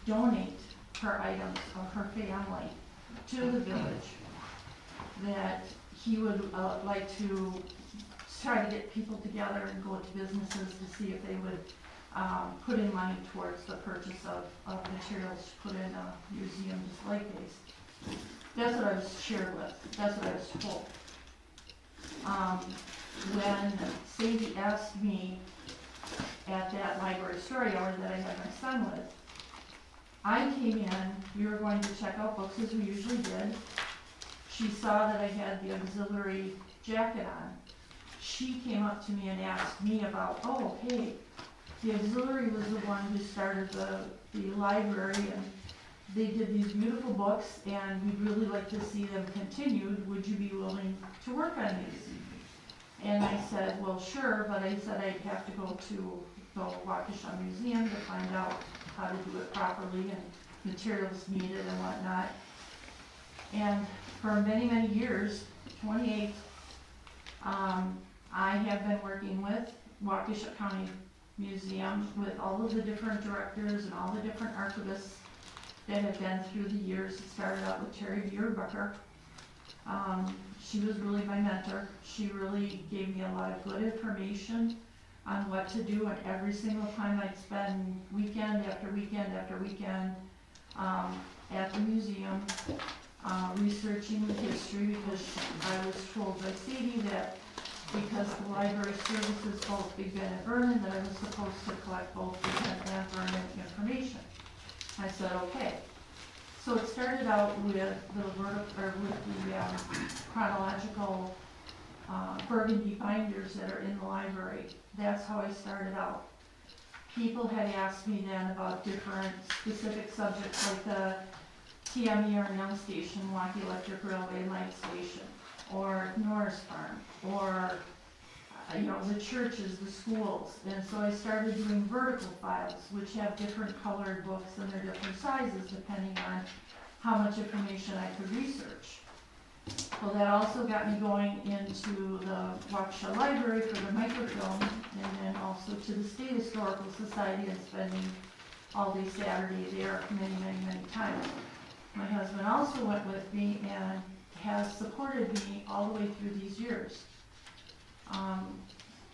donate her items of her family to the village. That he would like to try to get people together and go to businesses to see if they would put in money towards the purchase of materials to put in a museum display case. That's what I was shared with. That's what I was told. When Sadie asked me at that library story hour that I had my son with, I came in, we were going to check out books as we usually did. She saw that I had the auxiliary jacket on. She came up to me and asked me about, oh, hey, the auxiliary was the one who started the library, and they did these beautiful books, and we'd really like to see them continued. Would you be willing to work on these? And I said, well, sure, but I said I'd have to go to the Waukesha Museum to find out how to do it properly and materials needed and whatnot. And for many, many years, 28, I have been working with Waukesha County Museum with all of the different directors and all the different archivists that have been through the years. It started out with Terry Bierbacher. She was really my mentor. She really gave me a lot of good information on what to do, and every single time I'd spend weekend after weekend after weekend at the museum researching the history, because I was told by Sadie that because the library services both Big Bend and Vernon, that I was supposed to collect both Big Bend and Vernon information. I said, okay. So it started out with the chronological burgundy binders that are in the library. That's how I started out. People had asked me then about different specific subjects like the TME or Young Station, Milwaukee Electric Railway Light Station, or Norris Farm, or the churches, the schools. And so I started doing vertical files, which have different colored books and they're different sizes depending on how much information I could research. Well, that also got me going into the Waukesha Library for the microfilm, and then also to the State Historical Society, and spending all day Saturday there many, many, many times. My husband also went with me and has supported me all the way through these years.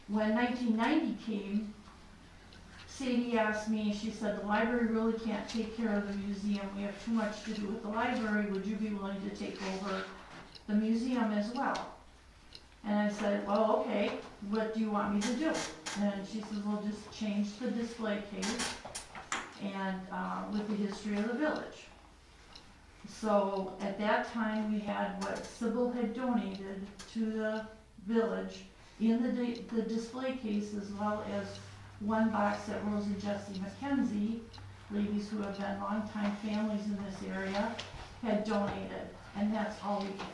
When 1990 came, Sadie asked me, she said, the library really can't take care of the museum. We have too much to do with the library. Would you be willing to take over the museum as well? And I said, well, okay, what do you want me to do? And she says, well, just change the display case and with the history of the village. So at that time, we had what Sybil had donated to the village in the display case, as well as one box that Rose and Jesse McKenzie, ladies who have been longtime families in this area, had donated, and that's all we got.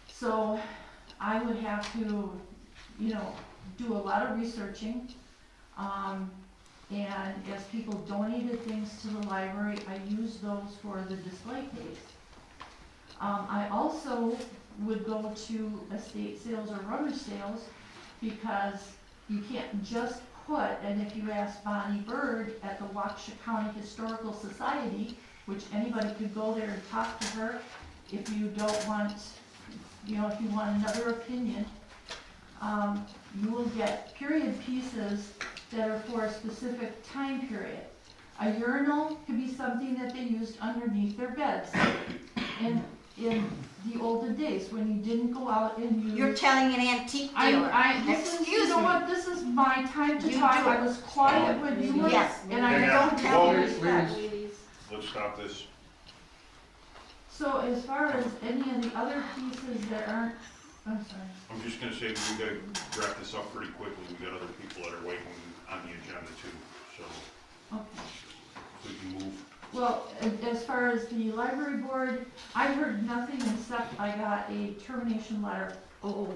So I would have to, do a lot of researching, and as people donated things to the library, I used those for the display case. I also would go to estate sales or rummage sales, because you can't just put, and if you ask Bonnie Bird at the Waukesha County Historical Society, which anybody could go there and talk to her if you don't want, if you want another opinion, you will get period pieces that are for a specific time period. A urinal could be something that they used underneath their beds. In the olden days, when you didn't go out and use... You're telling an antique dealer. You know what, this is my time to talk. I was quiet when you were, Yes. and I Yeah. don't tell you Please. respect. Let's stop this. So as far as any of the other pieces that aren't, I'm sorry. I'm just gonna say, we gotta wrap this up pretty quickly. We got other people that are waiting on the agenda too, so Okay. we can move. Well, as far as the library board, I heard nothing except I got a termination letter. Oh,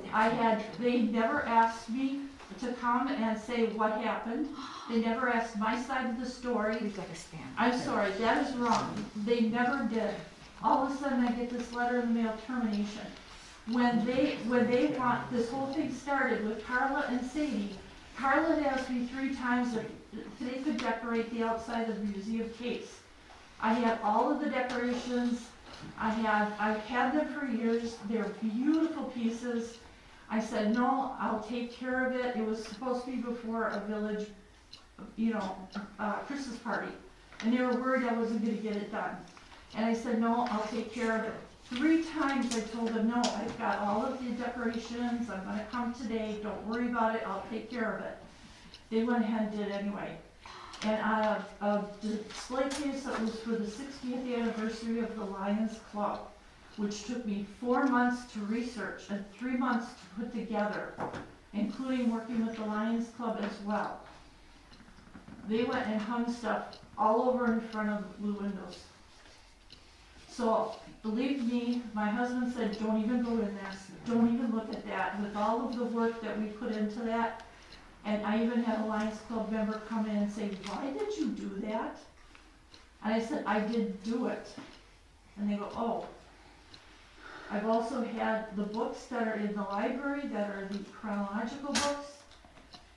They never asked me to come and say what happened. They never asked my side of the story. We've got to stand. I'm sorry, that is wrong. They never did. All of a sudden, I get this letter in the mail, termination. When they want, this whole thing started with Carla and Sadie. Carla had asked me 3 times if they could decorate the outside of the museum case. I had all of the decorations. I've had them for years. They're beautiful pieces. I said, no, I'll take care of it. It was supposed to be before a village, Christmas party. And they were worried I wasn't gonna get it done. And I said, no, I'll take care of it. 3 times I told them, no, I've got all of the decorations. I'm gonna come today. Don't worry about it. I'll take care of it. They went ahead and did it anyway. And a display case that was for the 60th anniversary of the Lions Club, which took me 4 months to research and 3 months to put together, including working with the Lions Club as well. They went and hung stuff all over in front of the blue windows. So, believe me, my husband said, don't even go in there, don't even look at that. With all of the work that we put into that, and I even had a Lions Club member come in and say, why did you do that? And I said, I did do it. And they go, oh. I've also had the books that are in the library that are the chronological books.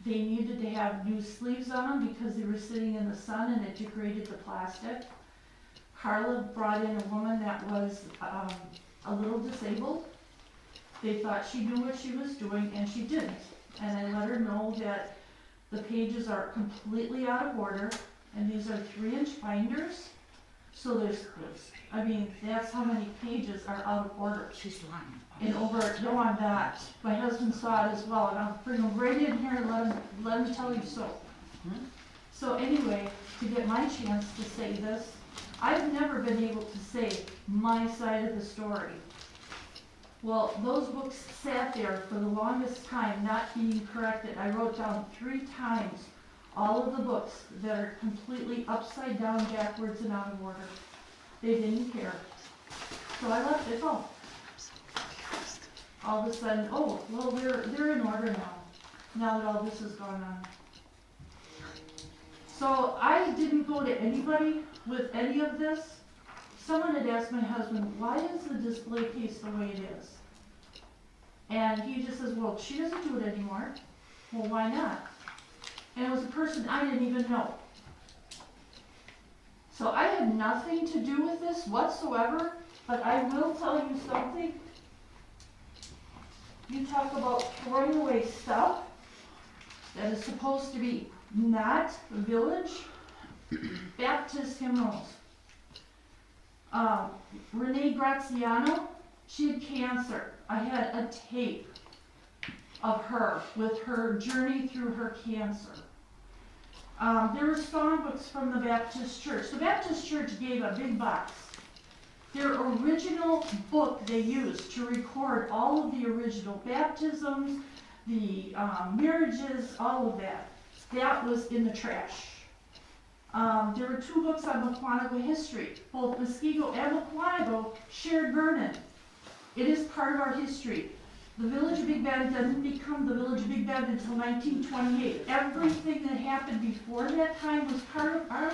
They needed to have new sleeves on them because they were sitting in the sun and it degraded the plastic. Carla brought in a woman that was a little disabled. They thought she knew what she was doing and she didn't. And I let her know that the pages are completely out of order, and these are 3-inch binders. So that's how many pages are out of order. She's lying. And no, I'm not. My husband saw it as well, and I'll bring him right in here and let him tell you so. So anyway, to get my chance to say this, I've never been able to say my side of the story. Well, those books sat there for the longest time, not being corrected. I wrote down 3 times all of the books that are completely upside down, backwards, and out of order. They didn't care. So I let it go. All of a sudden, oh, well, they're in order now that all this has gone on. So I didn't go to anybody with any of this. Someone had asked my husband, why is the display case the way it is? And he just says, well, she doesn't do it anymore. Well, why not? And it was a person I didn't even know. So I had nothing to do with this whatsoever, but I will tell you something. You talk about throwing away stuff that is supposed to be not village Baptist hymnals. Renee Graziano, she had cancer. I had a tape of her with her journey through her cancer. There were songbooks from the Baptist Church. The Baptist Church gave a big box. Their original book they used to record all of the original baptisms, the marriages, all of that. That was in the trash. There were 2 books on Mukwonago history. Both Muskego and Mukwonago shared Vernon. It is part of our history. The Village of Big Bend doesn't become the Village of Big Bend until 1928. Everything that happened before that time was part of our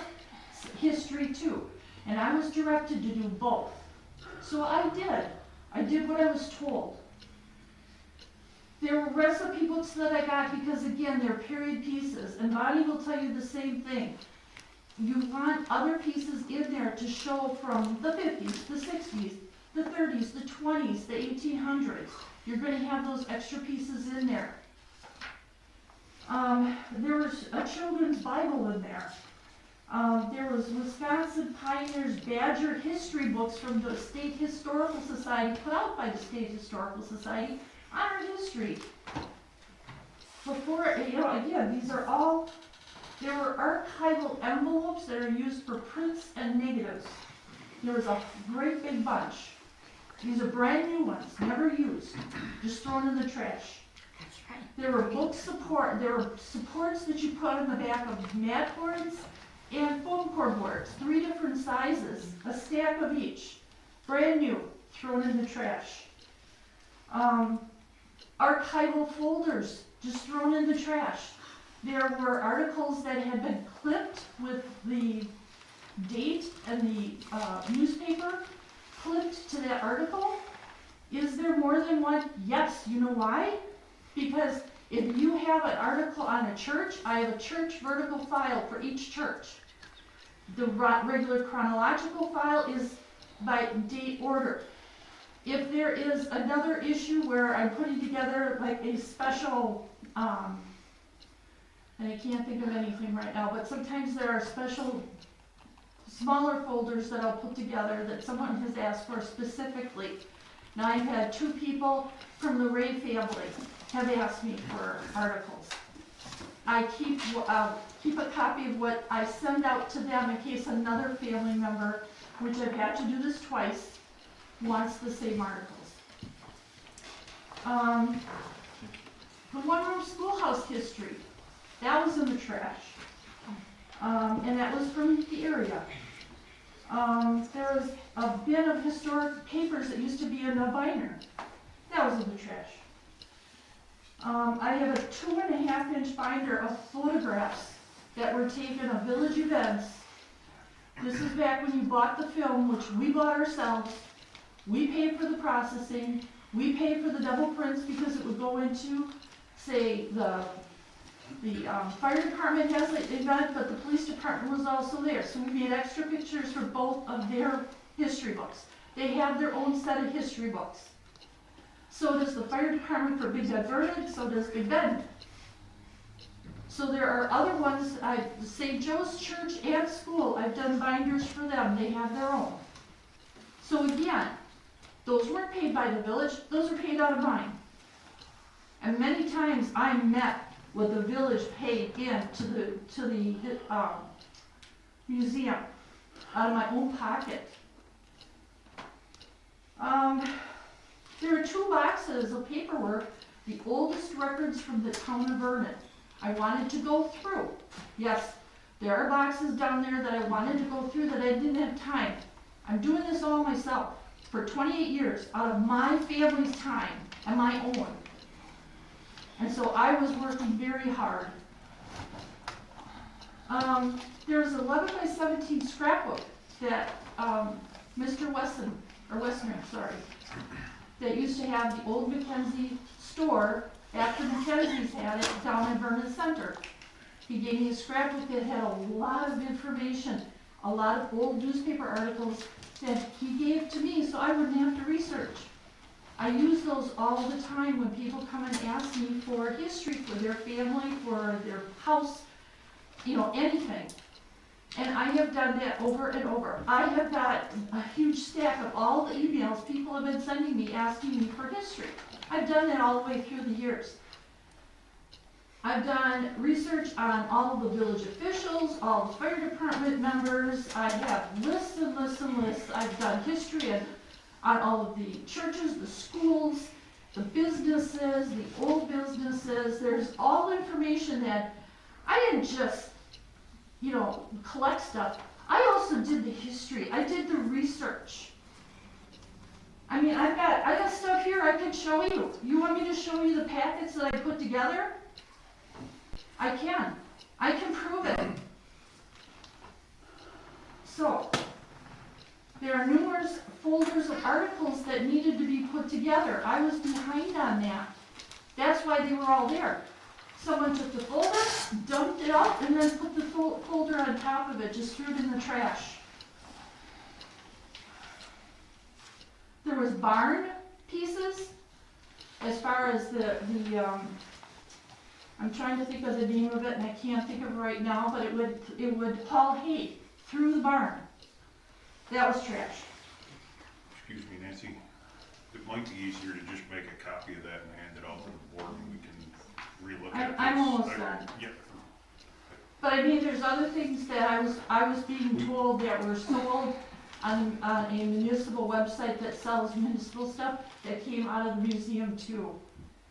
history too. And I was directed to do both. So I did. I did what I was told. There were recipe books that I got because, again, they're period pieces. And Bonnie will tell you the same thing. You want other pieces in there to show from the 50s, the 60s, the 30s, the 20s, the 1800s. You're going to have those extra pieces in there. There was a children's Bible in there. There was Wisconsin Pioneers Badger history books from the State Historical Society, put out by the State Historical Society, on our history. Before, again, these are all, there were archival envelopes that are used for prints and negatives. There was a great big bunch. These are brand new ones, never used, just thrown in the trash. That's right. There were there were supports that you put on the back of mat boards and foam core boards, 3 different sizes, a stack of each, brand new, thrown in the trash. archival folders just thrown in the trash. There were articles that had been clipped with the date and the newspaper clipped to that article. Is there more than one? Yes. You know why? Because if you have an article on a church, I have a church vertical file for each church. The regular chronological file is by date order. If there is another issue where I'm putting together like a special, and I can't think of anything right now, but sometimes there are special smaller folders that I'll put together that someone has asked for specifically. Now I've had 2 people from the Ray family have asked me for articles. I keep a copy of what I send out to them in case another family member, which I've had to do this twice, wants the same articles. The one-room schoolhouse history, that was in the trash. And that was from the area. There was a bin of historic papers that used to be in a binder. That was in the trash. I have a 2.5-inch binder of photographs that were taken of village events. This is back when you bought the film, which we bought ourselves. We paid for the processing. We paid for the double prints because it would go into, say, the fire department has an event, but the police department was also there. So we made extra pictures for both of their history books. They have their own set of history books. So does the fire department for Big Bend Vernon, so does Big Bend. So there are other ones, St. Joe's Church and School, I've done binders for them, they have their own. So again, those weren't paid by the village, those were paid out of mine. And many times I met what the village paid in to the museum out of my own pocket. There are 2 boxes of paperwork, the oldest records from the town of Vernon. I wanted to go through. Yes, there are boxes down there that I wanted to go through that I didn't have time. I'm doing this all myself for 28 years out of my family's time and my own. And so I was working very hard. There's an 11 by 17 scrapbook that Mr. Wessner, that used to have the old Mackenzie store after Mackenzie's had it down in Vernon Center. He gave me a scrapbook that had a lot of information, a lot of old newspaper articles that he gave to me so I wouldn't have to research. I use those all the time when people come and ask me for history for their family, for their house, anything. And I have done that over and over. I have got a huge stack of all the emails people have been sending me asking me for history. I've done that all the way through the years. I've done research on all of the village officials, all the fire department members. I have lists and lists and lists. I've done history on all of the churches, the schools, the businesses, the old businesses. There's all information that I didn't just collect stuff. I also did the history. I did the research. I mean, I got stuff here I can show you. You want me to show you the packets that I put together? I can. I can prove it. So, there are numerous folders of articles that needed to be put together. I was behind on that. That's why they were all there. Someone took the folder, dumped it out, and then put the folder on top of it, just threw it in the trash. There was barn pieces, as far as I'm trying to think of the name of it, and I can't think of it right now, but it would haul hay through the barn. That was trash. Excuse me, Nancy, it might be easier to just make a copy of that and hand it out to the board, and we can relook at this. I'm almost done. Yeah. But I mean, there's other things that I was being told that were sold on a municipal website that sells municipal stuff that came out of the museum too.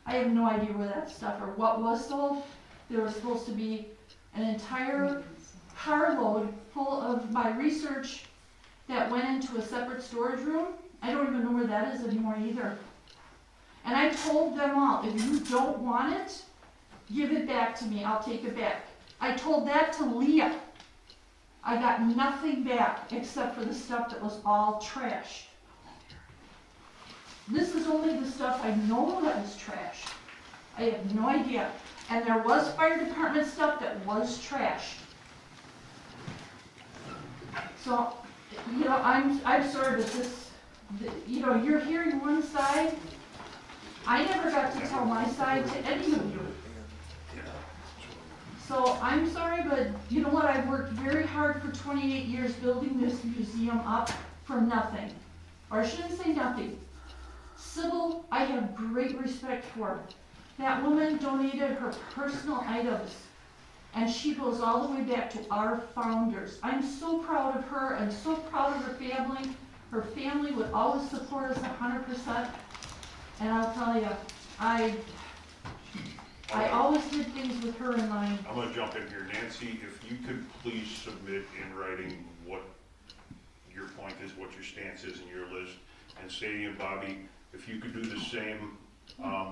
I have no idea where that stuff or what was sold. There was supposed to be an entire carload full of my research that went into a separate storage room. I don't even know where that is anymore either. And I told them all, if you don't want it, give it back to me, I'll take it back. I told that to Leah. I got nothing back except for the stuff that was all trashed. This is only the stuff I know that was trashed. I have no idea. And there was fire department stuff that was trashed. So, you know, I'm sorry, but this, you know, you're hearing one side. I never got to tell my side to any of you. So I'm sorry, but you know what? I've worked very hard for 28 years building this museum up for nothing. Or I shouldn't say nothing. Sybil, I have great respect for. That woman donated her personal items, and she goes all the way back to our founders. I'm so proud of her and so proud of her family. Her family would always support us 100%. And I'll tell you, I always did things with her in mind. I'm gonna jump in here. Nancy, if you could please submit in writing what your point is, what your stance is in your list, and Sadie and Bobby, if you could do the same.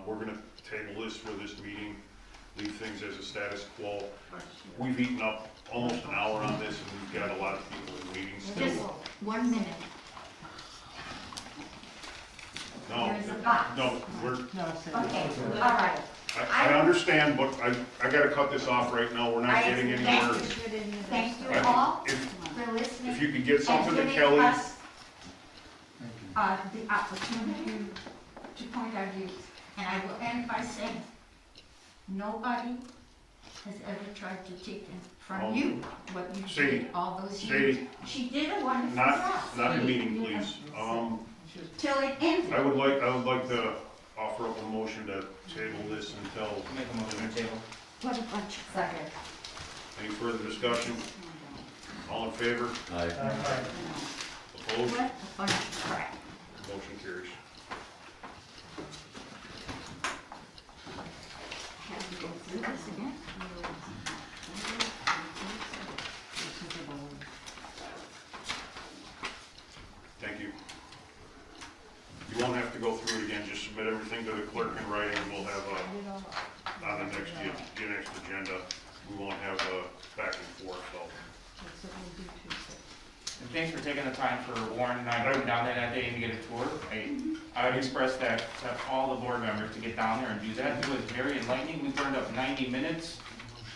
We're gonna table this for this meeting, leave things as a status quo. We've eaten up almost an hour on this, and we've got a lot of people in meetings Just still. 1 minute. No, There's a box. no, Okay, all right. I understand, but I gotta cut this off right now. We're not getting anywhere. Thank you all If for listening. if you could get something to and Kelly. giving us the opportunity to point our views. And I will end by saying, nobody has ever tried to take from you what you Sadie, did all those years. Sadie, She did a wonderful job. not in meeting, please. Till it ended. I would like to offer up a motion to table this until. Make a motion to table. What a bunch of suckers. Any further discussion? All in favor? Opposed? What a bunch of crap. Motion carries. Have to go through this again? Thank you. You won't have to go through it again, just submit everything to the clerk in writing, and we'll have on the next agenda, we won't have back and forth, so. And thanks for taking the time for Warren and I going down there that day to get a tour. I would express that to all the board members to get down there and do that. It was very enlightening. We burned up 90 minutes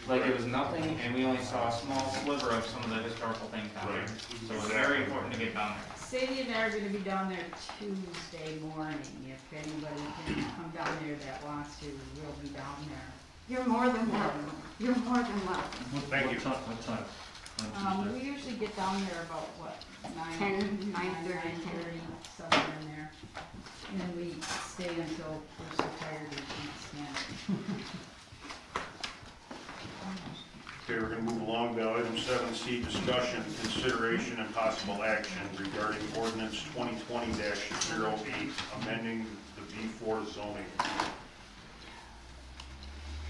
like it was nothing, and we only saw a small sliver of some of the historical things down there. So it was very important to get down there. Sadie and I are gonna be down there Tuesday morning. If anybody can come down there that wants to, we'll be down there. You're more than welcome. You're more than welcome. Thank you. What time? We usually get down there about what, 10, 9:30, 9:30, somewhere in there. And then we stay until we're so tired we can't stand it. Okay, we're gonna move along to item 7C, discussion, consideration, and possible action regarding ordinance 2020-08, amending the B4 zoning.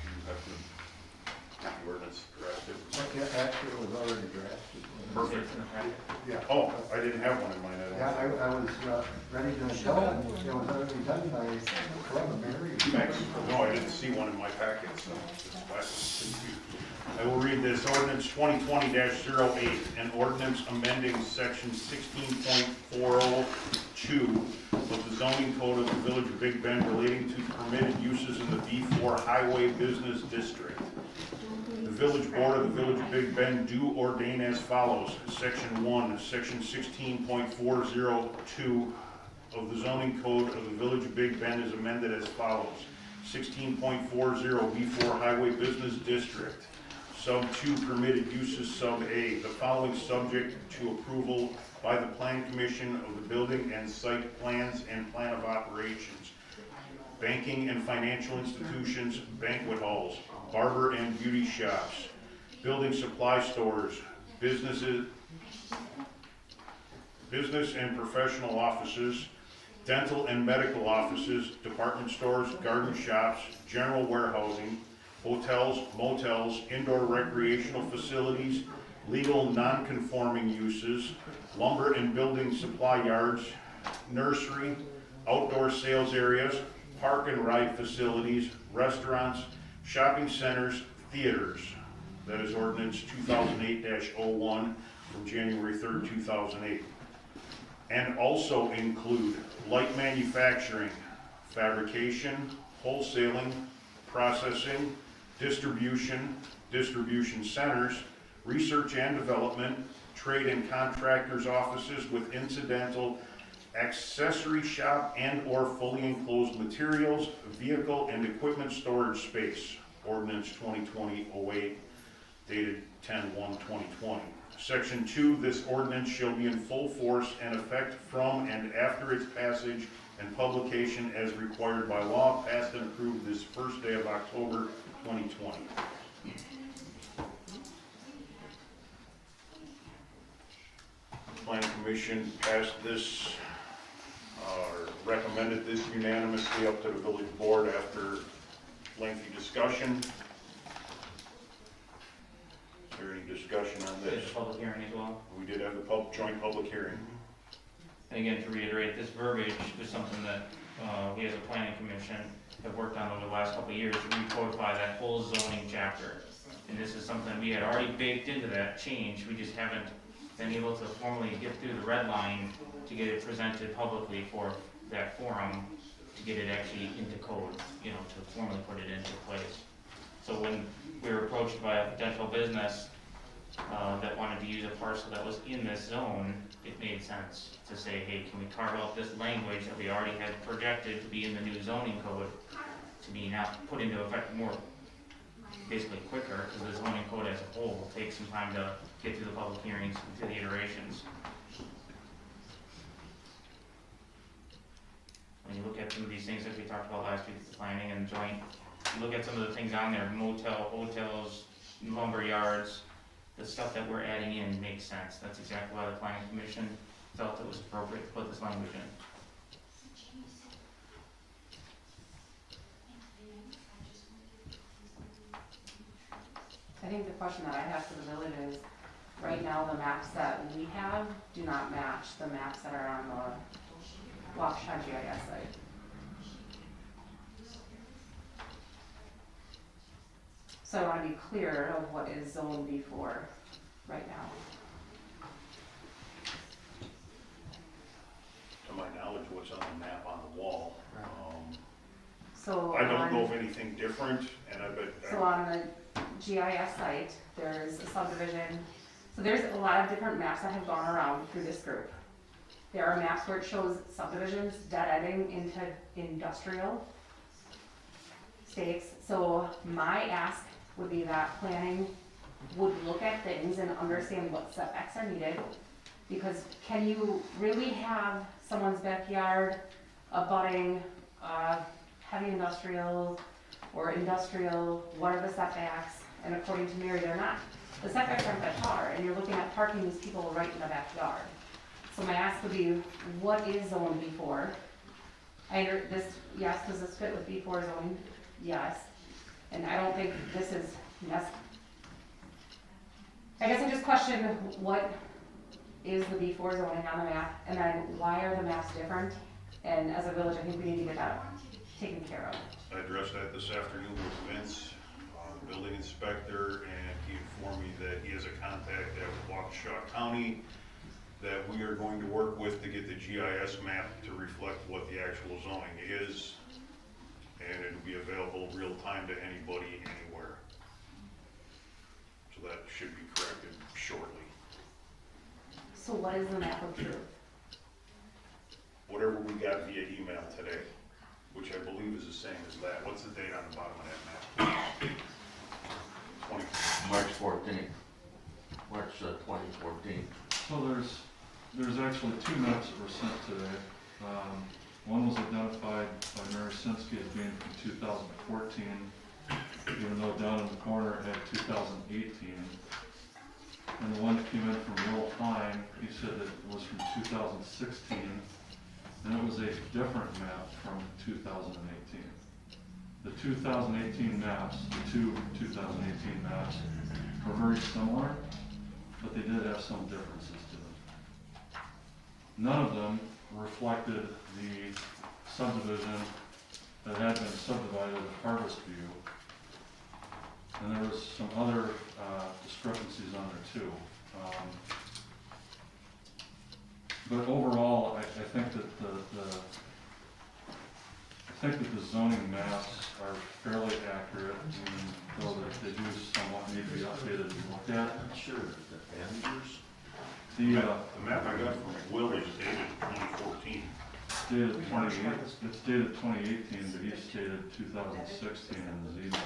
You have the ordinance drafted. Actually, it was already drafted. Perfect. Yeah. Oh, I didn't have one in mind. Yeah, I was ready to go, and it was already done by Columbia Mary. Thanks. No, I didn't see one in my packet, so that's why I was confused. I will read this, ordinance 2020-08, an ordinance amending section 16.402 of the zoning code of the Village of Big Bend relating to permitted uses in the B4 Highway Business District. The Village Board of the Village of Big Bend do ordain as follows. Section 1, section 16.402 of the zoning code of the Village of Big Bend is amended as follows. 16.40 B4 Highway Business District. Sub 2 permitted uses, sub A, the following subject to approval by the Plan Commission of the Building and Site Plans and Plan of Operations. Banking and financial institutions, banquet halls, barber and beauty shops, building supply stores, business and professional offices, dental and medical offices, department stores, garden shops, general warehousing, hotels, motels, indoor recreational facilities, legal non-conforming uses, lumber and building supply yards, nursery, outdoor sales areas, park and ride facilities, restaurants, shopping centers, theaters. That is ordinance 2008-01 from January 3rd, 2008. And also include light manufacturing, fabrication, wholesaling, processing, distribution centers, research and development, trade and contractors' offices with incidental accessory shop and/or fully enclosed materials, vehicle and equipment storage space. Ordinance 2020-08, dated 10/1/2020. Section 2, this ordinance shall be in full force and effect from and after its passage and publication as required by law, passed and approved this first day of October 2020. Planning Commission passed this, recommended this unanimously up to the village board after lengthy discussion. Is there any discussion on There's this? a public hearing as well. We did have the joint public hearing. And again, to reiterate, this verbiage was something that we as a planning commission have worked on over the last couple of years, to recodify that whole zoning chapter. And this is something we had already baked into that change, we just haven't been able to formally get through the red line to get it presented publicly for that forum, to get it actually into code, to formally put it into place. So when we were approached by a potential business that wanted to use a parcel that was in this zone, it made sense to say, hey, can we carve out this language that we already had projected to be in the new zoning code to be now put into effect more, basically quicker, because the zoning code as a whole will take some time to get through the public hearings and through the iterations. When you look at some of these things that we talked about last week, the planning and joint, you look at some of the things on there, motel, hotels, lumber yards, the stuff that we're adding in makes sense. That's exactly why the planning commission felt it was appropriate to put this language in. I think the question that I have for the village is, right now, the maps that we have do not match the maps that are on the Waukesha GIS site. So I want to be clear of what is Zone B4 right now. To my knowledge, what's on the map on the wall. So I don't know of anything different, and I bet. So on the GIS site, there's a subdivision. So there's a lot of different maps that have gone around through this group. There are maps where it shows subdivisions dead-ending into industrial states. So my ask would be that planning would look at things and understand what setbacks are needed. Because can you really have someone's backyard abutting heavy industrial or industrial, what are the setbacks? And according to Mary, they're not. The setbacks aren't that far, and you're looking at parking these people right in the backyard. So my ask would be, what is zone B4? Yes, does this fit with B4 zoning? Yes. And I don't think this is, I guess I just question what is the B4 zoning on the map, and then why are the maps different? And as a village, I think we need to get that taken care of. I addressed that this afternoon with Vince, the building inspector, and he informed me that he has a contact at Waukesha County that we are going to work with to get the GIS map to reflect what the actual zoning is, and it'll be available real time to anybody, anywhere. So that should be corrected shortly. So what is the map of truth? Whatever we got via email today, which I believe is the same as that. What's the date on the bottom of that map? 20. March 14th, March 2014. So there's actually two maps that were sent today. One was identified by Mary Sinsky as being from 2014, even though down in the corner it had 2018. And the one that came in from Will Hine, he said that it was from 2016, and it was a different map from 2018. The 2018 maps, the two 2018 maps, were very similar, but they did have some differences to them. None of them reflected the subdivision that had been subdivided at Harvest View. And there was some other discrepancies on there too. But overall, I think that the zoning maps are fairly accurate, even though that they do somewhat need to be updated and looked at. Sure, the managers? The The map I got from Will is dated 2014. it's dated 2018, but he stated 2016 in his email.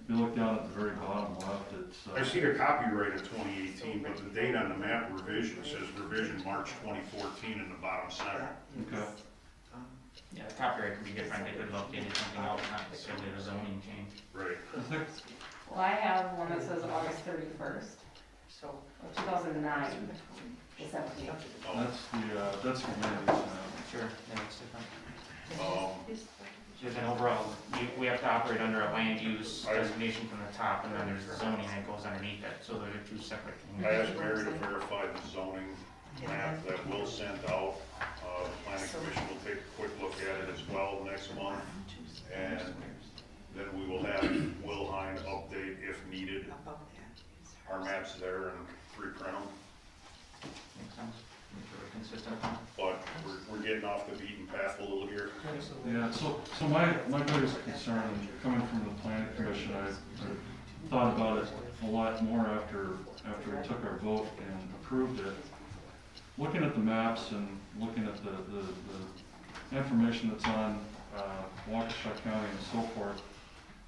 If you look down at the very bottom left, it's. I see the copyright of 2018, but the date on the map revision says revision March 2014 in the bottom center. Okay. Yeah, the copyright could be different, they could have updated something else, not necessarily the zoning change. Right. I think Well, I have one that says August 31st, of 2009, the 17th. that's from land use map. Sure, that makes different. Um, Because then overall, we have to operate under a land use designation from the top, and then there's the zoning that goes underneath it, so they're two separate things. I asked Mary to verify the zoning map that Will sent out. The planning commission will take a quick look at it as well next month. And then we will have Will Hine update if needed our maps there and reprint them. Makes sense. Make sure we're consistent. But we're getting off the beaten path a little here. Yeah, so my biggest concern, coming from the planning commission, I thought about it a lot more after we took our vote and approved it. Looking at the maps and looking at the information that's on Waukesha County and so forth,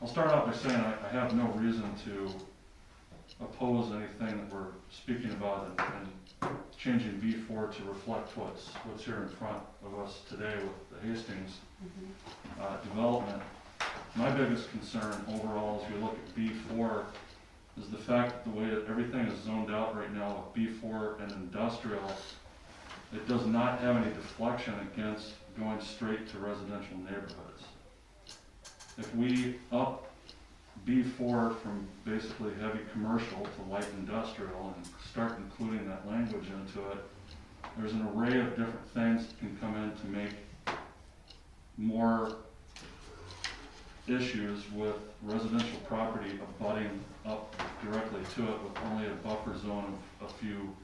I'll start out by saying I have no reason to oppose anything that we're speaking about and changing B4 to reflect what's here in front of us today with the Hastings development. My biggest concern overall as we look at B4 is the fact that the way that everything is zoned out right now with B4 and industrial, it does not have any deflection against going straight to residential neighborhoods. If we up B4 from basically heavy commercial to light industrial and start including that language into it, there's an array of different things that can come in to make more issues with residential property abutting up directly to it with only a buffer zone of a few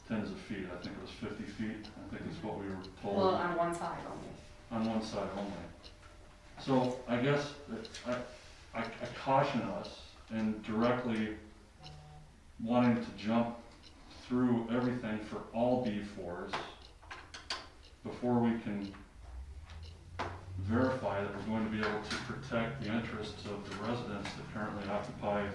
tens of feet. I think it was 50 feet, I think is what we were told. Well, on one side only. On one side only. So I guess that I caution us in directly wanting to jump through everything for all B4s before we can verify that we're going to be able to protect the interests of the residents that currently occupy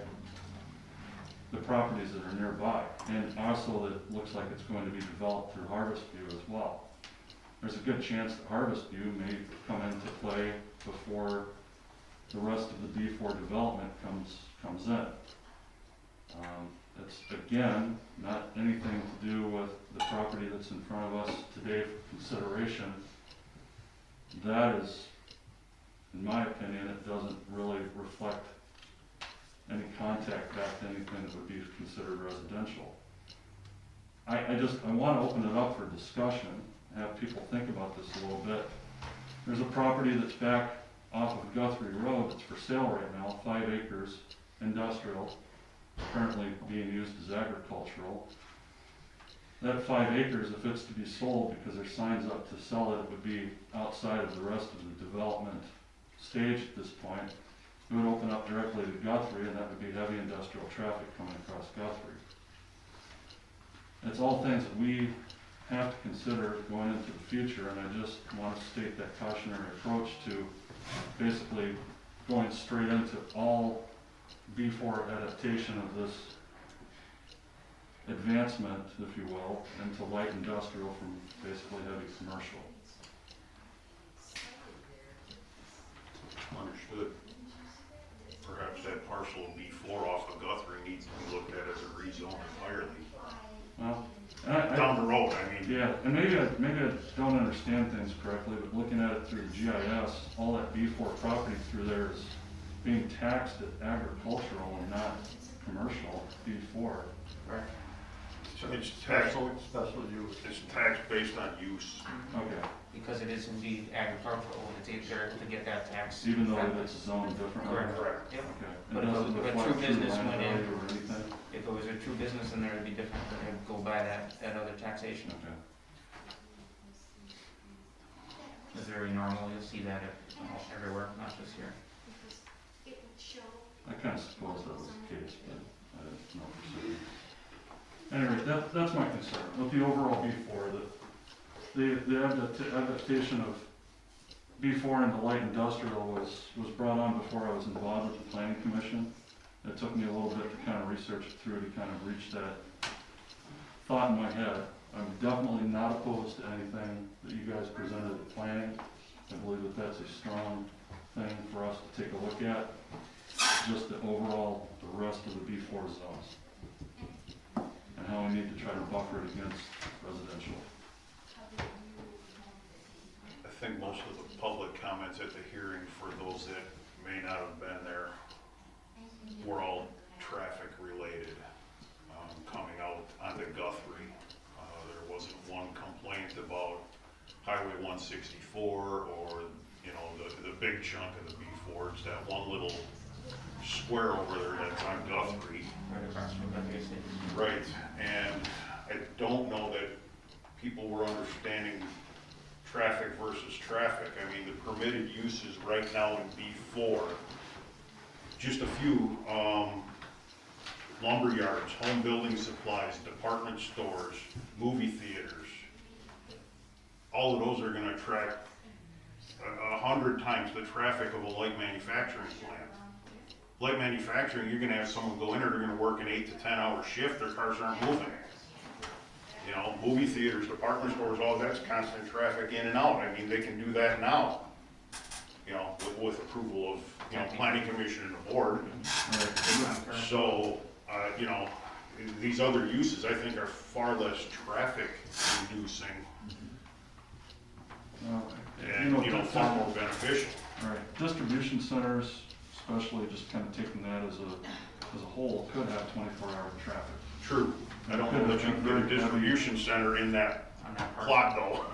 the properties that are nearby. And also that it looks like it's going to be developed through Harvest View as well. There's a good chance that Harvest View may come into play before the rest of the B4 development comes in. It's, again, not anything to do with the property that's in front of us today for consideration. That is, in my opinion, it doesn't really reflect any contact back to anything that would be considered residential. I want to open it up for discussion, have people think about this a little bit. There's a property that's back off of Guthrie Road that's for sale right now, 5 acres, industrial, currently being used as agricultural. That 5 acres, if it's to be sold, because there's signs up to sell it, it would be outside of the rest of the development stage at this point. It would open up directly to Guthrie, and that would be heavy industrial traffic coming across Guthrie. It's all things that we have to consider going into the future, and I just want to state that cautionary approach to basically going straight into all B4 adaptation of this advancement, if you will, into light industrial from basically heavy commercial. Understood. Perhaps that parcel B4 off of Guthrie needs to be looked at as a rezone entirely. Well, Down the road, I mean. yeah, and maybe I don't understand things correctly, but looking at it through the GIS, all that B4 property through there is being taxed at agricultural and not commercial B4. Right. It's tax, Special use. it's tax based on use. Okay, Because it is indeed agricultural, it's easier to get that tax. even though it's zoned differently? Correct. Yep. Okay. But It if doesn't a reflect true true business land went in- value or anything? If it was a true business in there, it'd be different, but it'd go by that other taxation. Okay. It's very normal, you'll see that everywhere, not just here. I kind of suppose that was the case, but I didn't know for certain. Anyway, that's my concern, with the overall B4, that the adaptation of B4 into light industrial was brought on before I was involved with the planning commission. It took me a little bit to kind of research it through to kind of reach that thought in my head. I'm definitely not opposed to anything that you guys presented at planning. I believe that that's a strong thing for us to take a look at. Just the overall, the rest of the B4 zones. And how we need to try to buffer it against residential. I think most of the public comments at the hearing, for those that may not have been there, were all traffic related, coming out onto Guthrie. There wasn't one complaint about Highway 164 or, you know, the big chunk of the B4. It's that one little square over there that's on Guthrie. Right across from Guthrie City. Right, and I don't know that people were understanding traffic versus traffic. I mean, the permitted uses right now in B4, just a few, lumber yards, home building supplies, department stores, movie theaters. All of those are gonna attract 100 times the traffic of a light manufacturing plant. Light manufacturing, you're gonna have someone go in there, they're gonna work an 8 to 10 hour shift, their cars aren't moving. You know, movie theaters, department stores, all that's constant traffic in and out. I mean, they can do that now, you know, with approval of, you know, planning commission and the board. So, you know, these other uses, I think, are far less traffic inducing and, you know, far more beneficial. Right, distribution centers, especially just kind of taking that as a whole, could have 24-hour traffic. True. I don't know that you can get a distribution center in that plot though.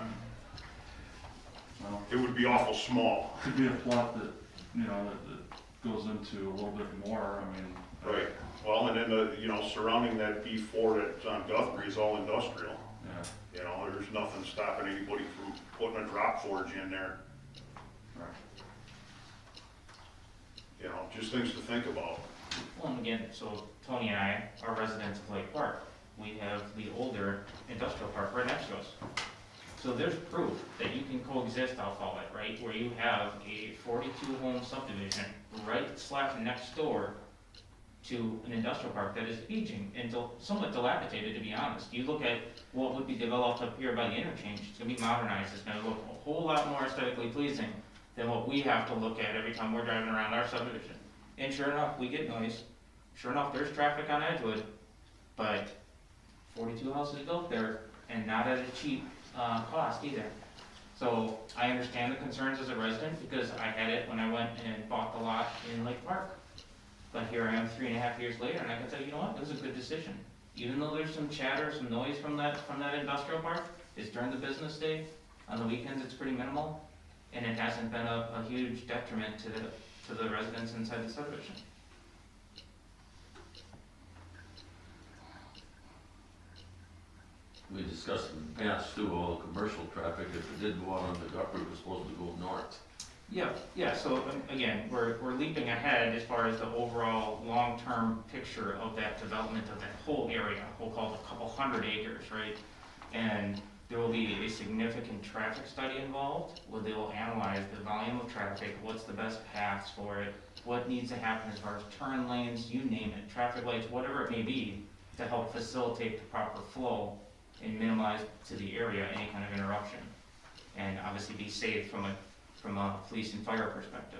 Well, It would be awful small. could be a plot that, you know, that goes into a little bit more, I mean. Right. Well, and then the, you know, surrounding that B4 that's on Guthrie is all industrial. Yeah, You know, there's nothing stopping anybody from putting a drop forge in there. right. You know, just things to think about. Well, and again, so Tony and I are residents of Lake Park. We have the older industrial park right next to us. So there's proof that you can coexist, I'll call it, right? Where you have a 42 home subdivision right slap next door to an industrial park that is aging and somewhat dilapidated, to be honest. You look at what would be developed up here by the interchange, it's gonna be modernized, it's gonna look a whole lot more aesthetically pleasing than what we have to look at every time we're driving around our subdivision. And sure enough, we get noise. Sure enough, there's traffic on Edgewood, but 42 houses built there and not at a cheap cost either. So I understand the concerns as a resident because I had it when I went and bought the lot in Lake Park. But here I am 3.5 years later and I can tell you know what, it was a good decision. Even though there's some chatter, some noise from that industrial park, it's during the business day. On the weekends, it's pretty minimal. And it hasn't been a huge detriment to the residents inside the subdivision. We discussed in the past too, all the commercial traffic, if it did go out on the Guthrie, it was supposed to go north. Yeah, so again, we're leaping ahead as far as the overall long-term picture of that development of that whole area. We'll call it a couple hundred acres, right? And there will be a significant traffic study involved, where they will analyze the volume of traffic, what's the best paths for it, what needs to happen as far as turn lanes, you name it, traffic lights, whatever it may be, to help facilitate the proper flow and minimize to the area any kind of interruption. And obviously be safe from a police and fire perspective.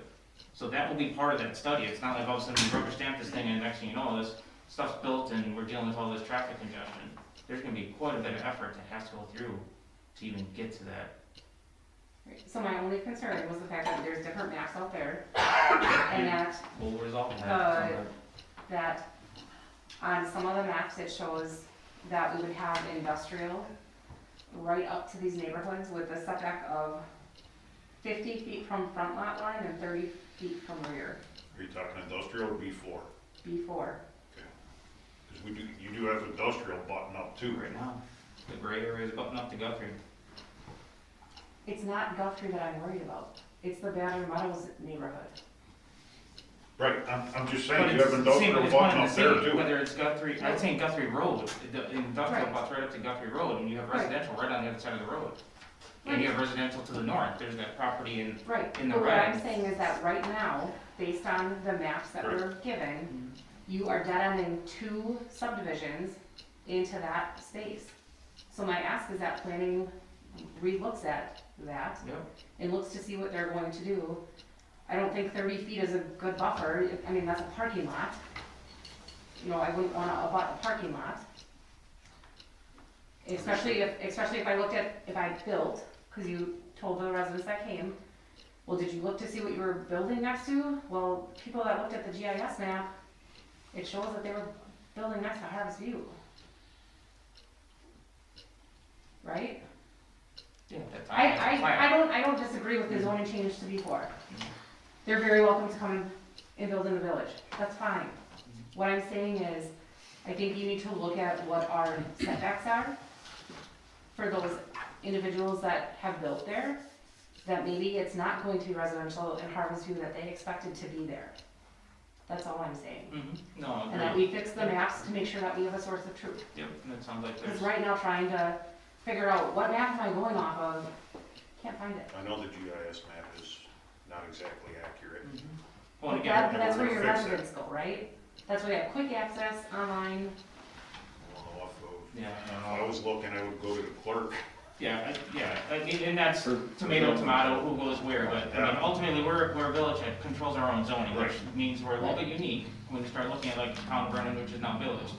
So that will be part of that study. It's not like all of a sudden we rubber stamp this thing and the next thing you know, this stuff's built and we're dealing with all this traffic congestion. There's gonna be quite a bit of effort that has to go through to even get to that. So my only concern was the fact that there's different maps out there, and that, We'll resolve that. that on some of the maps it shows that we would have industrial right up to these neighborhoods with a setback of 50 feet from front lot line and 30 feet from rear, Are you talking industrial or B4? before. Because you do have industrial button up too. Right now, the gray area is buttoned up to Guthrie. It's not Guthrie that I'm worried about, it's the Banner Meadows neighborhood. Right, I'm just But saying, you have it's industrial it's one button and up the there same, too. whether it's Guthrie, I'd say Guthrie Road, the industrial Right. butts right up to Guthrie Road, and you have Right. residential right on the other side of the road. And you have residential to the north, there's that property in, Right, in the but what I'm red. saying is that right now, based on the maps that we're given, you are dead-ending 2 subdivisions into that space. So my ask is that planning re-looks at that Yep. and looks to see what they're going to do. I don't think 30 feet is a good buffer, I mean, that's a parking lot. You know, I wouldn't wanna abut a parking lot. Especially if I looked at, if I built, cause you told the residents that came, well, did you look to see what you were building next to? Well, people that looked at the GIS map, it shows that they were building next to Harvest View. Right? Yeah, that's on the plan. I don't disagree with the zoning change to B4. They're very welcome to come and build in the village, that's fine. What I'm saying is, I think you need to look at what our setbacks are for those individuals that have built there, that maybe it's not going to be residential in Harvest View that they expected to be there. That's all I'm saying. Mhm. No, And that agreed. we fix the maps to make sure that we have a source of truth. Yep, and it sounds like Because there's, right now, trying to figure out what map am I going off of, can't find it. I know the GIS map is not exactly accurate. well, But again, that's where we're your gonna fix residents go, right? That's where you have quick access online. Well, off of, yeah, if I was looking, I would go to the clerk. and that's tomato, who goes where, but, I mean, ultimately, we're a village that controls our own zoning, which means we're a little bit unique when you start looking at like the town of Brennan, which is now village,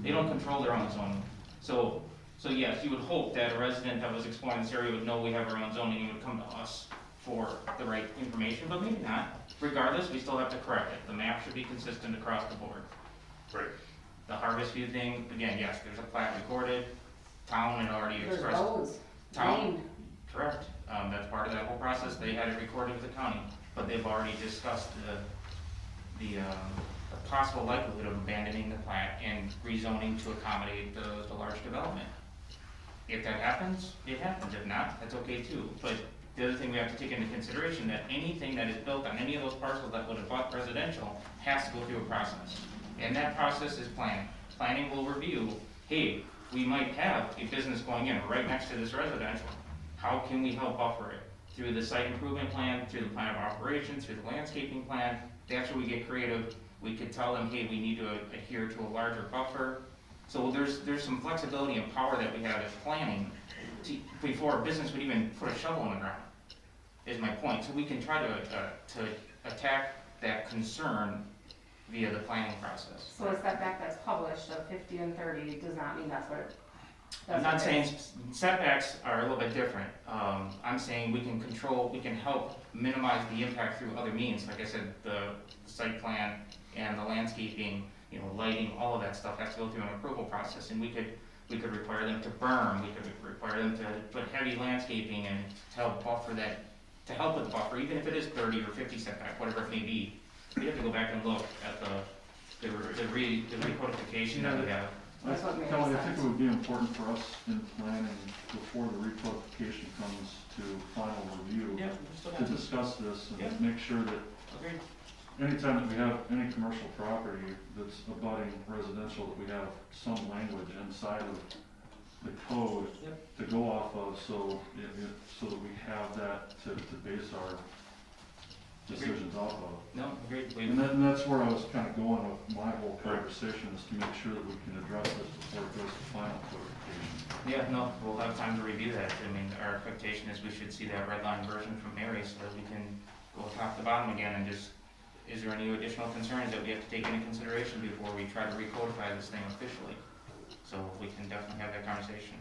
they don't control their own zoning. So yes, you would hope that a resident that was exploring this area would know we have our own zoning and would come to us for the right information, but maybe not. Regardless, we still have to correct it, the map should be consistent across the board. Right. The Harvest View thing, again, yes, there's a plat recorded, town had already There's expressed. roads Town, named. correct, that's part of that whole process, they had it recorded with the county, but they've already discussed the possible likelihood of abandoning the plat and rezoning to accommodate the large development. If that happens, it happens, if not, that's okay too, but the other thing we have to take into consideration, that anything that is built on any of those parcels that would abut residential has to go through a process, and that process is planning. Planning will review, hey, we might have a business going in right next to this residential. How can we help buffer it? Through the site improvement plan, through the plan of operations, through the landscaping plan. That's where we get creative. We could tell them, hey, we need to adhere to a larger buffer. So there's some flexibility and power that we have as planning before a business would even put a shovel in the ground, is my point. So we can try to attack that concern via the planning process. So a setback that's published of 50 and 30 does not mean that's what it. I'm not saying setbacks are a little bit different. I'm saying we can help minimize the impact through other means. Like I said, the site plan and the landscaping, lighting, all of that stuff has to go through an approval process. And we could require them to berm, we could require them to put heavy landscaping and to help buffer that, to help with the buffer, even if it is 30 or 50 setback, whatever it may be. We have to go back and look at the recodification that we have. That's what makes Kelly, I sense. think it would be important for us in planning, before the recodification comes to final review, Yeah, we still to have to. discuss this and Yeah. make sure that Agreed. anytime that we have any commercial property that's abutting residential, that we have some language inside of the code Yep. to go off of, so that we have that to base our decisions off of. No, agreed. And that's where I was kind of going with my whole conversation, is to make sure that we can address this before it goes to final codification. Yeah, no, we'll have time to review that. I mean, our expectation is we should see that red line version from Mary so that we can go top to bottom again and just, is there any additional concerns that we have to take into consideration before we try to recodify this thing officially? So we can definitely have that conversation.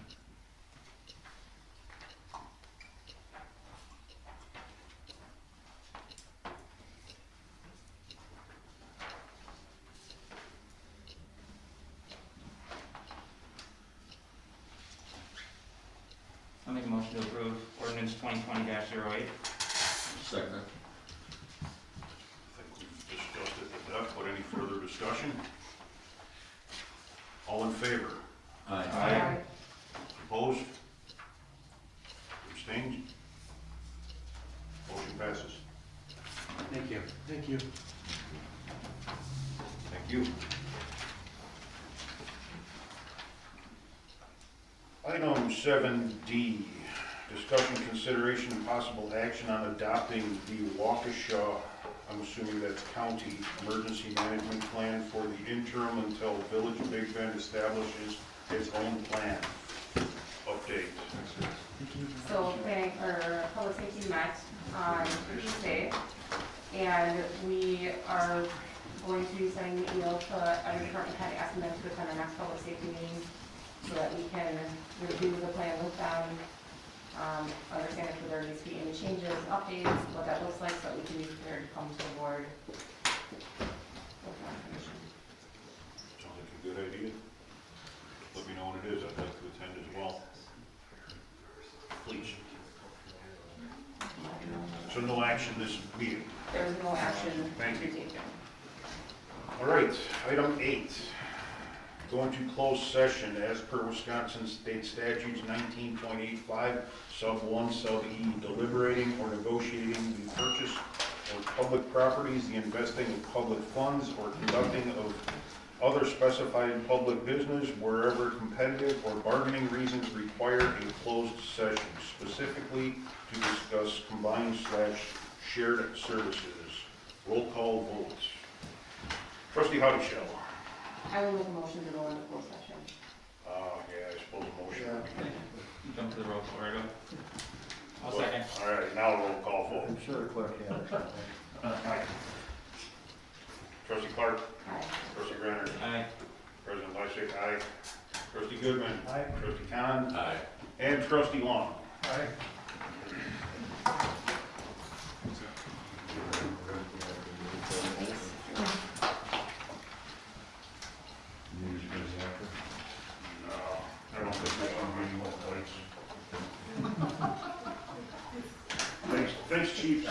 2020-08. Second. I think we've discussed it to death, but any further discussion? All in favor? Aye. Opposed? Abstained? Motion passes. Thank you. Thank you. Thank you. Item 7D, discussion, consideration, and possible action on adopting the Waukesha, I'm assuming that's county, emergency management plan for the interim until Village of Big Bend establishes its own plan. Update. So planning or public safety met on Tuesday, and we are going to be sending an email to every department head asking them to attend our next public safety meeting so that we can review the plan with them, understand if there needs to be any changes, updates, what that looks like, so that we can be prepared to come to the board with more information. Sounds like a good idea. Let me know when it is. I'd like to attend as well. Please. So no action this meeting. There is no action to Thank be you. taken. All right, item 8. Go into closed session as per Wisconsin State Statutes 19.85, sub 1, sub E, deliberating or negotiating the purchase of public properties, the investing of public funds, or conducting of other specified public business wherever competitive or bargaining reasons require a closed session, specifically to discuss combined/shared services. Roll call votes. Trustee Howdyshell. I will make a motion to go into closed session. Yeah, I suppose a motion. Jump to the roll call, right? I'll second. All right, now roll call vote. I'm sure the clerk had it. Aye. Trustee Clark. Aye. Trustee Renner. Aye. President Lysick, aye. Trustee Goodman. Aye. Trustee Khan. Aye. And Trustee Long. Aye. No, I don't think there's gonna be any more fights. Thanks, chiefs.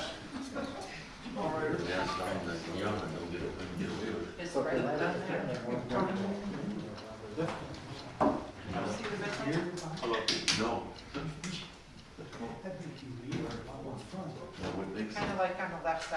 Is the red light on there? No. I think you leave our front. That would make sense. Kind of like on the left side.